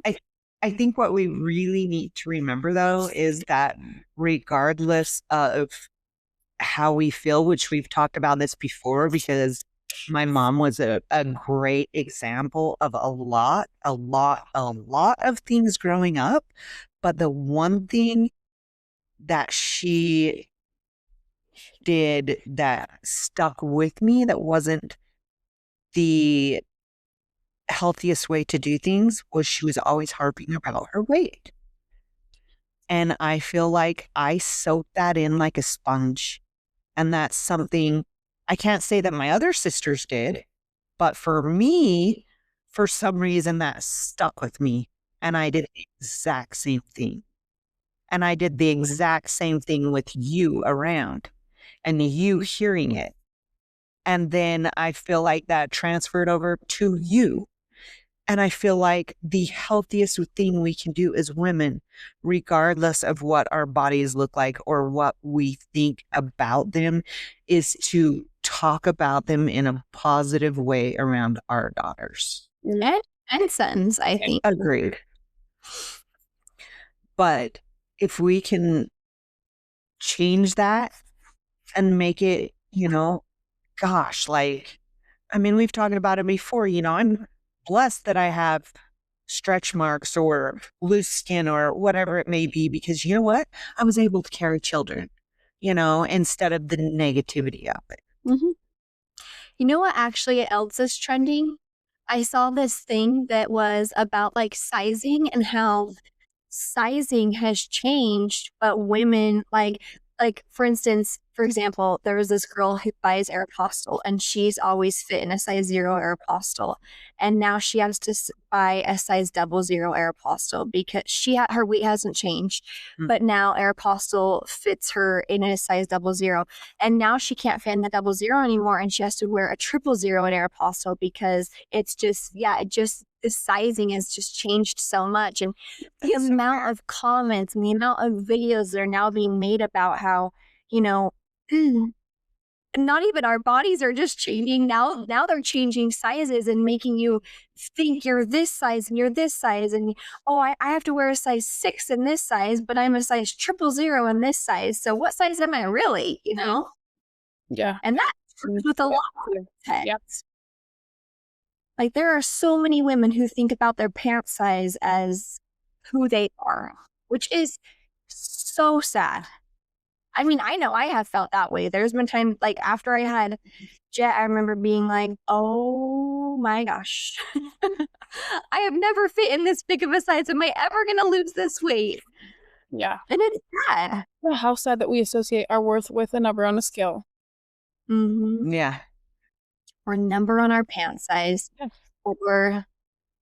I think what we really need to remember, though, is that regardless of how we feel, which we've talked about this before, because my mom was a great example of a lot of things growing up. But the one thing that she did that stuck with me that wasn't the healthiest way to do things was she was always harping about her weight. And I feel like I soaked that in like a sponge. And that's something I can't say that my other sisters did, but for me, for some reason that stuck with me. And I did the exact same thing. And I did the exact same thing with you around and you hearing it. And then I feel like that transferred over to you. And I feel like the healthiest thing we can do as women, regardless of what our bodies look like or what we think about them, is to talk about them in a positive way around our daughters. And sons, I think. Agreed. But if we can change that and make it, gosh, like, I mean, we've talked about it before, I'm blessed that I have stretch marks or loose skin or whatever it may be, because you know what? I was able to carry children, instead of the negativity of it. Mm-hmm. You know what actually else is trending? I saw this thing that was about like sizing and how sizing has changed, but women like for example, there was this girl who buys Aeropostale and she's always fit in a size 0 Aeropostale, and now she has to buy a size 00 Aeropostale because her weight hasn't changed, but now Aeropostale fits her in a size 00, and now she can't fit in the 00 anymore, and she has to wear a 000 at Aeropostale because it's just the sizing has just changed so much. And the amount of comments and the amount of videos that are now being made about how, not even our bodies are just changing. Now they're changing sizes and making you think you're this size and you're this size. And, I have to wear a size 6 in this size, but I'm a size 000 in this size. So what size am I really, Yeah. And that's with a lot of text. Yep. Like, there are so many women who think about their pant size as who they are, which is so sad. I mean, I know I have felt that way. There's been times, like, after I had Jet, I remember being like, oh my gosh, I have never fit in this big of a size. Am I ever going to lose this weight? Yeah. And it's sad. How sad that we associate our worth with a number on a scale. Mm-hmm. Yeah. Or a number on our pant size, or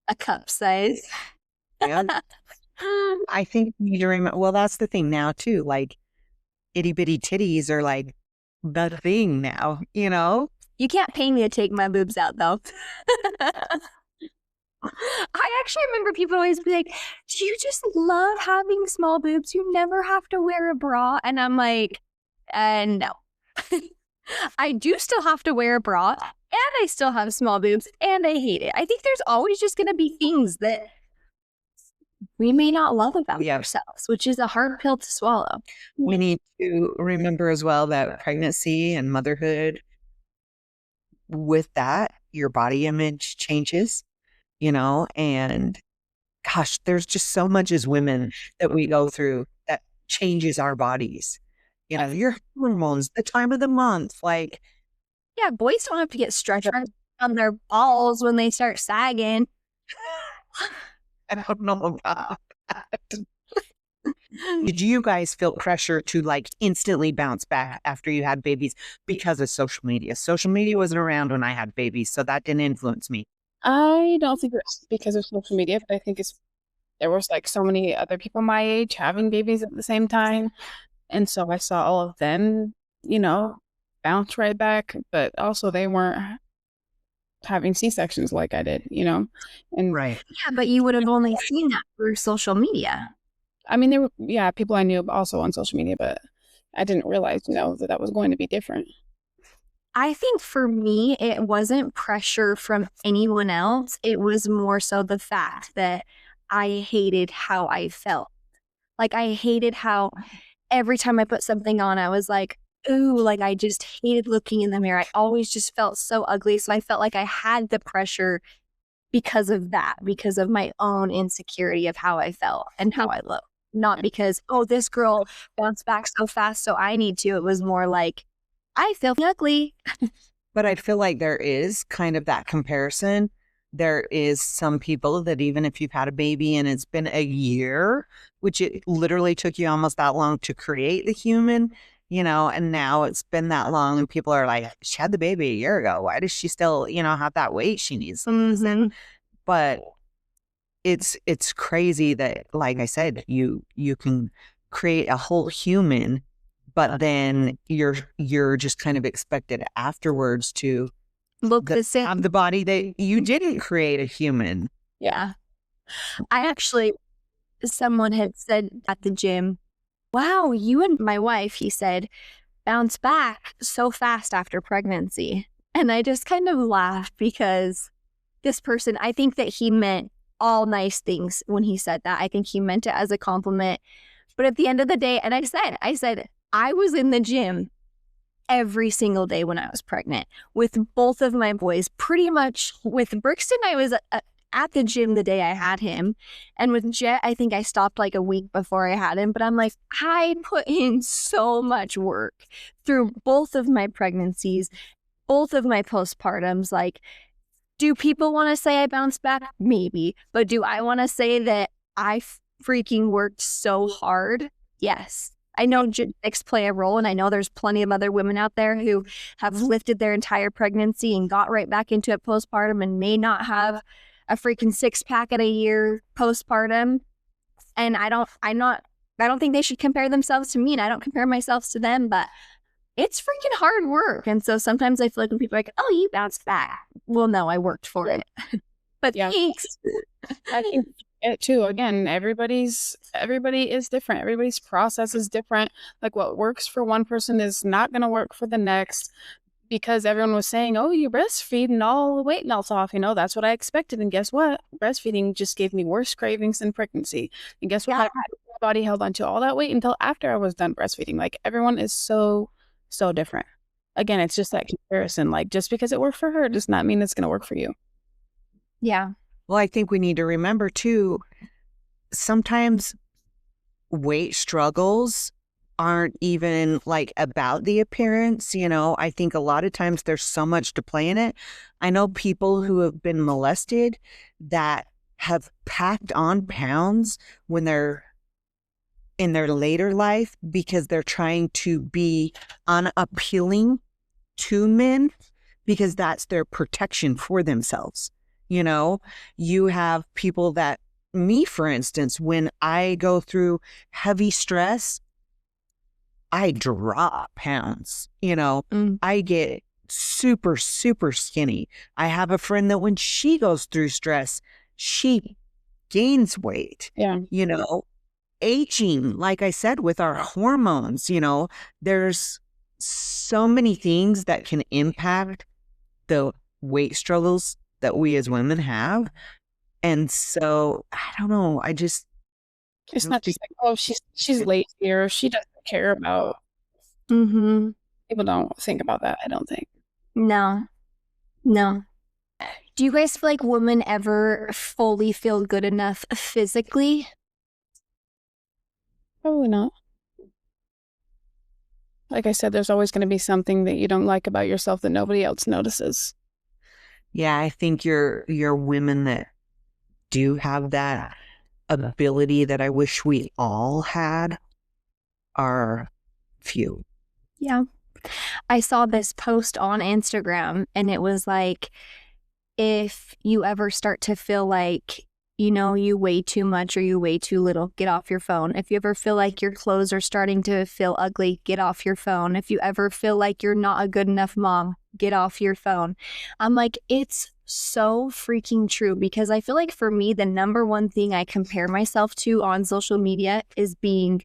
a cup size. Yeah. I think you need to remember, well, that's the thing now too, like itty bitty titties are like the thing now, You can't pay me to take my boobs out though. I actually remember people always be like, do you just love having small boobs? You never have to wear a bra. And I'm like, no. I do still have to wear a bra, and I still have small boobs, and I hate it. I think there's always just going to be things that we may not love about ourselves, which is a hard pill to swallow. We need to remember as well that pregnancy and motherhood, with that, your body image changes, and gosh, there's just so much as women that we go through that changes our bodies. Your hormones, the time of the month, like. Yeah, boys don't have to get stretched on their balls when they start sagging. I don't know about that. Did you guys feel pressure to like instantly bounce back after you had babies because of social media? Social media wasn't around when I had babies, so that didn't influence me. I don't think it's because of social media, but I think it's there was like so many other people my age having babies at the same time. And so I saw all of them, bounce right back, but also they weren't having C-sections like I did, And Right. Yeah, but you would have only seen that through social media. I mean, there were, people I knew also on social media, but I didn't realize, that was going to be different. I think for me, it wasn't pressure from anyone else. It was more so the fact that I hated how I felt. Like, I hated how every time I put something on, I was like, ooh, like I just hated looking in the mirror. I always just felt so ugly. So I felt like I had the pressure because of that, because of my own insecurity of how I felt and how I looked. Not because, oh, this girl bounced back so fast, so I need to. It was more like, I feel ugly. But I feel like there is kind of that comparison. There is some people that even if you've had a baby and it's been a year, which it literally took you almost that long to create the human, and now it's been that long and people are like, she had the baby a year ago. Why does she still, have that weight she needs? But it's crazy that, like I said, you can create a whole human, but then you're just kind of expected afterwards to Look the same. have the body that you didn't create a human. Yeah. Someone had said at the gym, wow, you and my wife, he said, bounce back so fast after pregnancy. And I just kind of laughed because this person, I think that he meant all nice things when he said that. I think he meant it as a compliment. But at the end of the day, and I said, I was in the gym every single day when I was pregnant with both of my boys. Pretty much with Brixton, I was at the gym the day I had him. And with Jet, I think I stopped like a week before I had him. But I'm like, I put in so much work through both of my pregnancies, both of my postpartums. Like, do people want to say I bounced back? Maybe. But do I want to say that I freaking worked so hard? Yes. I know genetics play a role, and I know there's plenty of other women out there who have lifted their entire pregnancy and got right back into it postpartum and may not have a freaking 6-pack at a year postpartum. And I don't think they should compare themselves to me, and I don't compare myself to them, but it's freaking hard work. And so sometimes I feel like when people are like, oh, you bounced back. Well, no, I worked for it. But yeah. Thanks. I think it too. Again, everybody is different. Everybody's process is different. Like what works for one person is not going to work for the next, because everyone was saying, oh, you breastfeed and all the weight melts off. That's what I expected. And guess what? Breastfeeding just gave me worse cravings than pregnancy. And guess what? Yeah. My body held on to all that weight until after I was done breastfeeding. Like everyone is so different. Again, it's just that comparison. Like just because it worked for her does not mean it's going to work for you. Yeah. Well, I think we need to remember too, sometimes weight struggles aren't even like about the appearance. I think a lot of times there's so much to play in it. I know people who have been molested that have packed on pounds when they're in their later life because they're trying to be unappealing to men because that's their protection for themselves. You have people that, me, for instance, when I go through heavy stress, I drop pounds, I get super, super skinny. I have a friend that when she goes through stress, she gains weight. Yeah. Aging, like I said, with our hormones, there's so many things that can impact the weight struggles that we as women have. And so I don't know. It's not just like, oh, she's lazy or she doesn't care about. Mm-hmm. People don't think about that, I don't think. No. Do you guys feel like women ever fully feel good enough physically? Probably not. Like I said, there's always going to be something that you don't like about yourself that nobody else notices. Yeah, I think your women that do have that ability that I wish we all had are few. Yeah. I saw this post on Instagram and it was like, if you ever start to feel like you know, you weigh too much or you weigh too little, get off your phone. If you ever feel like your clothes are starting to feel ugly, get off your phone. If you ever feel like you're not a good enough mom, get off your phone. I'm like, it's so freaking true, because I feel like for me, the number one thing I compare myself to on social media is being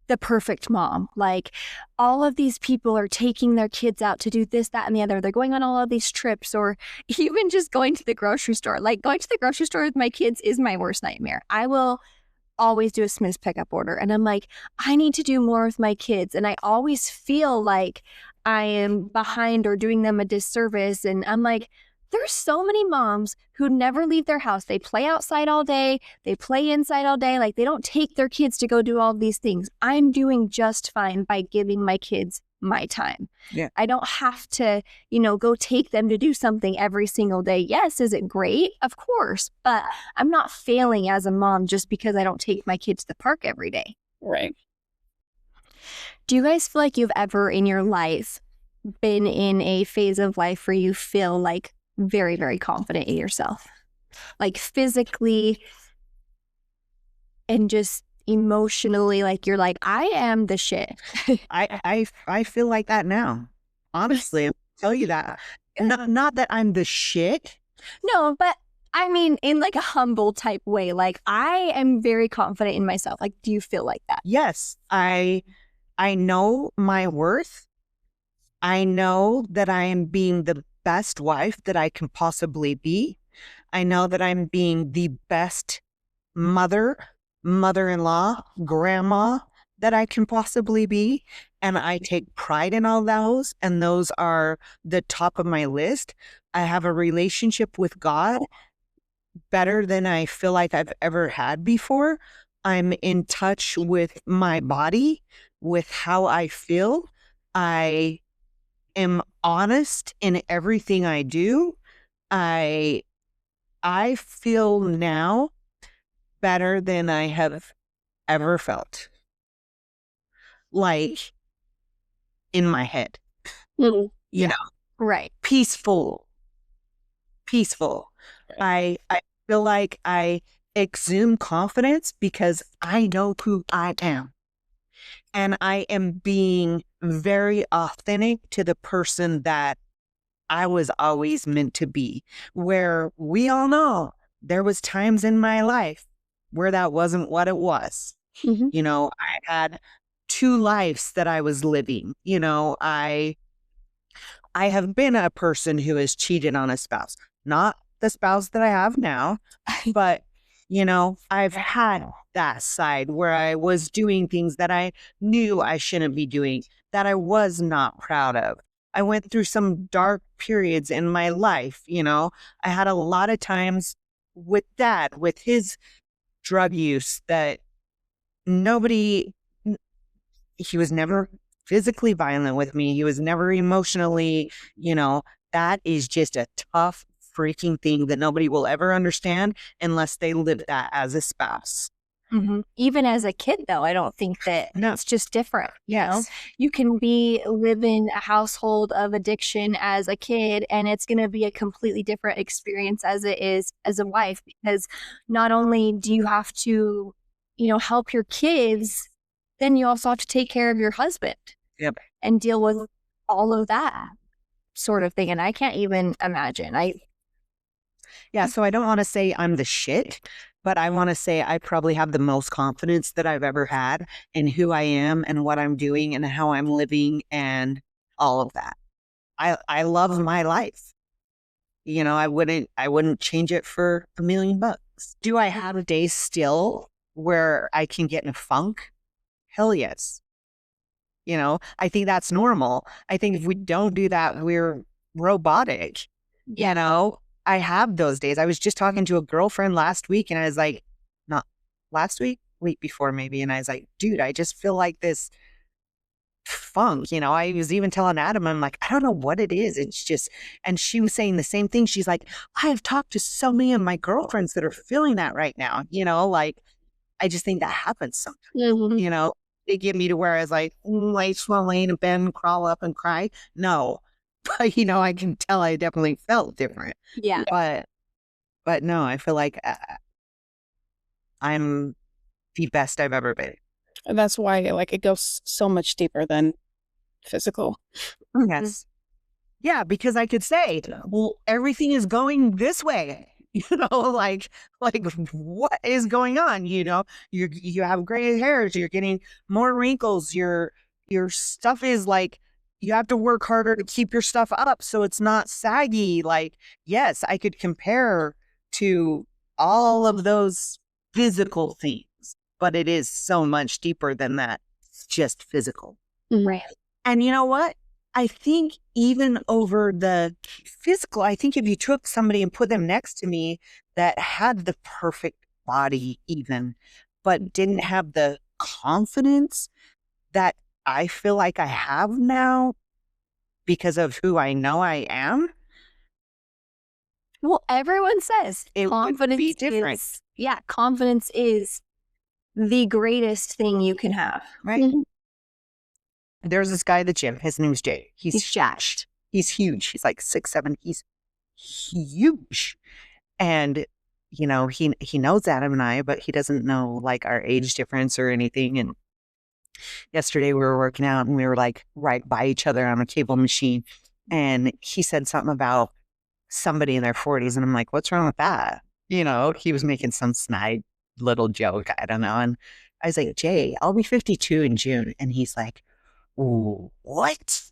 the perfect mom. Like, all of these people are taking their kids out to do this, that, and the other. They're going on all of these trips, or even just going to the grocery store. Like, going to the grocery store with my kids is my worst nightmare. I will always do a Smith's pickup order. And I'm like, I need to do more with my kids. And I always feel like I am behind or doing them a disservice. And I'm like, there's so many moms who never leave their house. They play outside all day. They play inside all day. Like, they don't take their kids to go do all these things. I'm doing just fine by giving my kids my time. Yeah. I don't have to, you know, go take them to do something every single day. Yes, is it great? Of course. But I'm not failing as a mom just because I don't take my kids to the park every day. Right. Do you guys feel like you've ever in your life been in a phase of life where you feel like very, very confident in yourself? Like, physically and just emotionally, like, you're like, I am the shit. I feel like that now. Honestly, I'll tell you that. Not that I'm the shit. No, but I mean, in like a humble type way. Like, I am very confident in myself. Like, do you feel like that? Yes, I know my worth. I know that I am being the best wife that I can possibly be. I know that I'm being the best mother, mother-in-law, grandma that I can possibly be. And I take pride in all those. And those are the top of my list. I have a relationship with God better than I feel like I've ever had before. I'm in touch with my body, with how I feel. I am honest in everything I do. I feel now better than I have ever felt. Like, in my head. You know, Right. peaceful. I feel like I exude confidence because I know who I am. And I am being very authentic to the person that I was always meant to be. Where we all know there was times in my life where that wasn't what it was. Mm-hmm. You know, I had 2 lives that I was living. You know, I have been a person who has cheated on a spouse. Not the spouse that I have now, but, you know, I've had that side where I was doing things that I knew I shouldn't be doing, that I was not proud of. I went through some dark periods in my life, you know. I had a lot of times with Dad, with his drug use, that nobody, he was never physically violent with me. He was never emotionally, you know. That is just a tough freaking thing that nobody will ever understand unless they live that as a spouse. Mm-hmm. Even as a kid, though, I don't think that it's just different. Yes. You know? You can be living a household of addiction as a kid, and it's going to be a completely different experience as it is as a wife, because not only do you have to, you know, help your kids, then you also have to take care of your husband. Yep. And deal with all of that sort of thing. And I can't even imagine. Yeah, so I don't want to say I'm the shit, but I want to say I probably have the most confidence that I've ever had in who I am and what I'm doing and how I'm living and all of that. I love my life. You know, I wouldn't change it for $1 million. Do I have days still where I can get in a funk? Hell yes. You know, I think that's normal. I think if we don't do that, we're robotic. You know, I have those days. I was just talking to a girlfriend last week and I was like, not last week before maybe. And I was like, dude, I just feel like this funk. You know, I was even telling Adam, I'm like, I don't know what it is. It's just, and she was saying the same thing. She's like, I have talked to so many of my girlfriends that are feeling that right now. You know, like, I just think that happens sometimes. Mm-hmm. You know, they get me to where I was like, I just want to lay in a bed and crawl up and cry. No, but you know, I can tell I definitely felt different. Yeah. But no, I feel like I'm the best I've ever been. And that's why like it goes so much deeper than physical. Yes. Yeah, because I could say, well, everything is going this way. Like what is going on? You have gray hairs, you're getting more wrinkles, your stuff is like you have to work harder to keep your stuff up so it's not saggy. Like, yes, I could compare to all of those physical things, but it is so much deeper than that. It's just physical. Right. And you know what? I think even over the physical, I think if you took somebody and put them next to me that had the perfect body even, but didn't have the confidence that I feel like I have now because of who I know I am. Well, everyone says It would be different. Confidence is the greatest thing you can have. Right. Mm-hmm. There's this guy at the gym. His name's Jay. He's jacked. He's huge. He's like 6'7". He's huge. And, he knows Adam and I, but he doesn't know like our age difference or anything. And yesterday we were working out and we were like right by each other on a cable machine. And he said something about somebody in their 40s. And I'm like, what's wrong with that? He was making some snide little joke. I don't know. And I was like, Jay, I'll be 52 in June. And he's like, ooh, what?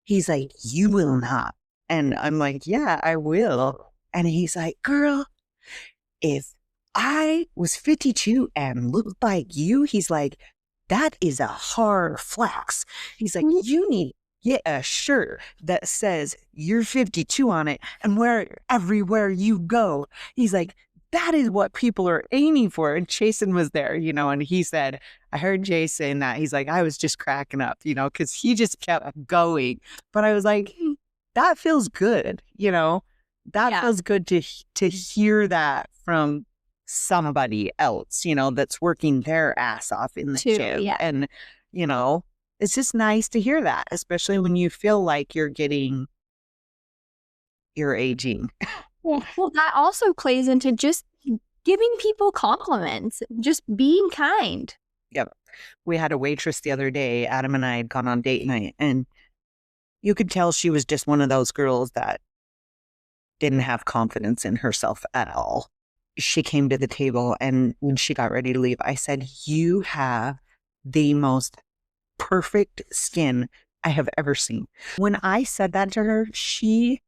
He's like, you will not. And I'm like, yeah, I will. And he's like, girl, if I was 52 and looked like you, he's like, that is a hard flex. He's like, you need to get a shirt that says you're 52 on it and wear it everywhere you go. He's like, that is what people are aiming for. And Jason was there, and he said, I heard Jay saying that. He's like, I was just cracking up, because he just kept going. But I was like, that feels good, that feels good to hear that from somebody else, that's working their ass off in the gym. Yeah. And, it's just nice to hear that, especially when you feel like you're aging. Well, that also plays into just giving people compliments, just being kind. Yep. We had a waitress the other day. Adam and I had gone on date night, and you could tell she was just one of those girls that didn't have confidence in herself at all. She came to the table, and when she got ready to leave, I said, you have the most perfect skin I have ever seen. When I said that to her, she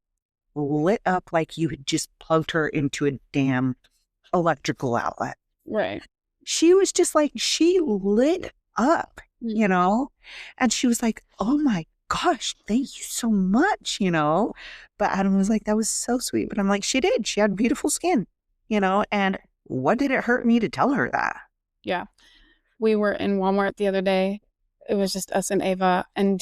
lit up like you had just plugged her into a damn electrical outlet. Right. She was just like, she lit up, and she was like, oh my gosh, thank you so much, But Adam was like, that was so sweet. But I'm like, she did. She had beautiful skin, and what did it hurt me to tell her that? Yeah. We were in Walmart the other day. It was just us and Ava, and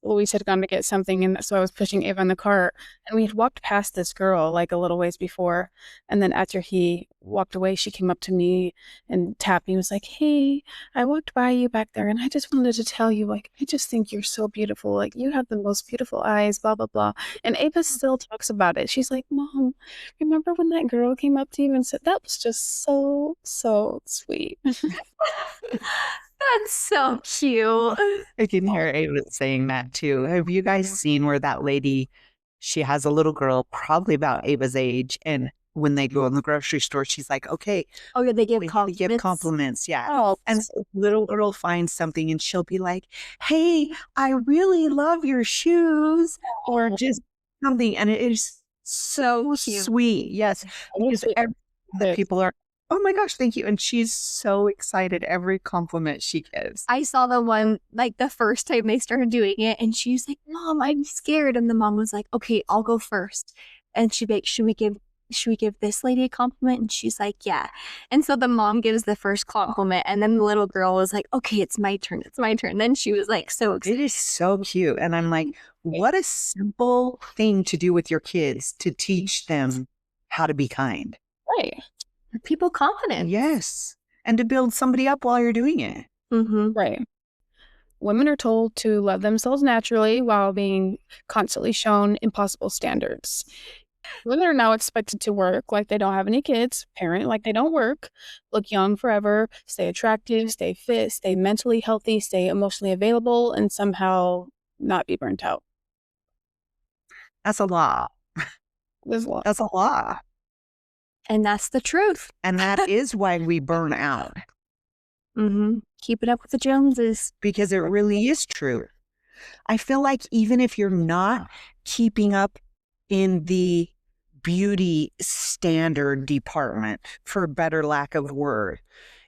Louise had gone to get something, and so I was pushing Ava in the cart, and we had walked past this girl like a little ways before, and then after he walked away, she came up to me and tapped me and was like, hey, I walked by you back there, and I just wanted to tell you, like, I just think you're so beautiful, like, you have the most beautiful eyes, blah, blah, blah. And Ava still talks about it. She's like, Mom, remember when that girl came up to you and said, that was just so, so sweet. That's so cute. I can hear Ava saying that too. Have you guys seen where that lady, she has a little girl probably about Ava's age, and when they go in the grocery store, she's like, okay. Oh, yeah, they give compliments. Yeah. Oh, and so little girl finds something and she'll be like, hey, I really love your shoes, or just something. And it is so sweet. Yes. Because the people are, oh my gosh, thank you. And she's so excited every compliment she gives. I saw the one, like the first time they started doing it, and she's like, Mom, I'm scared. And the mom was like, okay, I'll go first. And she'd be like, should we give this lady a compliment? And she's like, yeah. And so the mom gives the first compliment, and then the little girl was like, okay, it's my turn. Then she was like so excited. It is so cute. And I'm like, what a simple thing to do with your kids, to teach them how to be kind. Right. People confidence. Yes. And to build somebody up while you're doing it. Mm-hmm. Right. Women are told to love themselves naturally while being constantly shown impossible standards. Women are now expected to work like they don't have any kids, parent like they don't work, look young forever, stay attractive, stay fit, stay mentally healthy, stay emotionally available, and somehow not be burnt out. That's a lot. There's a lot. That's a lot. And that's the truth. And that is why we burn out, Keeping up with the Joneses. because it really is true. I feel like even if you're not keeping up in the beauty standard department, for a better lack of a word,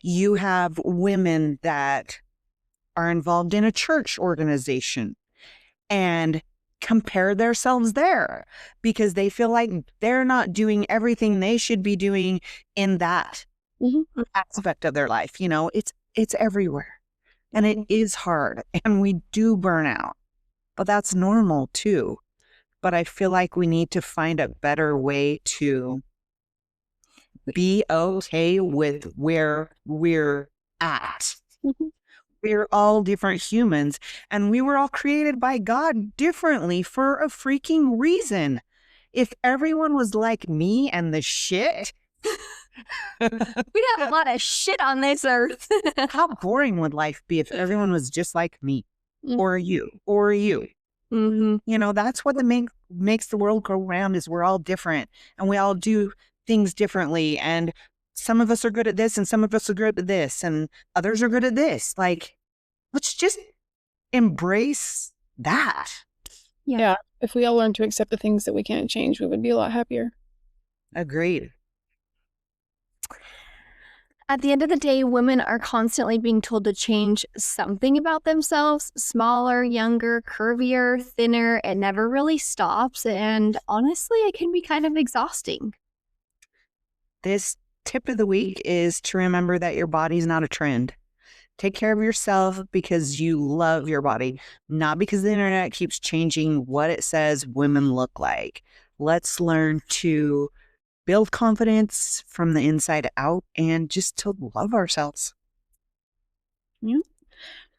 you have women that are involved in a church organization and compare themselves there because they feel like they're not doing everything they should be doing in that aspect of their life. You know, it's everywhere, and it is hard, and we do burn out, but that's normal too. But I feel like we need to find a better way to be okay with where we're at. We're all different humans, and we were all created by God differently for a freaking reason. If everyone was like me and the shit, We'd have a lot of shit on this earth. how boring would life be if everyone was just like me or you or you? You know, that's what makes the world go round, is we're all different and we all do things differently. And some of us are good at this and some of us are good at this and others are good at this. Like, let's just embrace that. Yeah. If we all learn to accept the things that we can't change, we would be a lot happier. Agreed. At the end of the day, women are constantly being told to change something about themselves. Smaller, younger, curvier, thinner. It never really stops. And honestly, it can be kind of exhausting. This tip of the week is to remember that your body's not a trend. Take care of yourself because you love your body, not because the internet keeps changing what it says women look like. Let's learn to build confidence from the inside out and just to love ourselves. Yeah.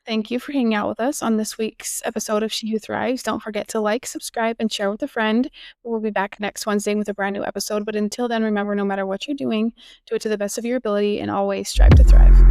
Thank you for hanging out with us on this week's episode of She Who Thrives. Don't forget to like, subscribe, and share with a friend. We'll be back next Wednesday with a brand new episode. But until then, remember, no matter what you're doing, do it to the best of your ability and always strive to thrive.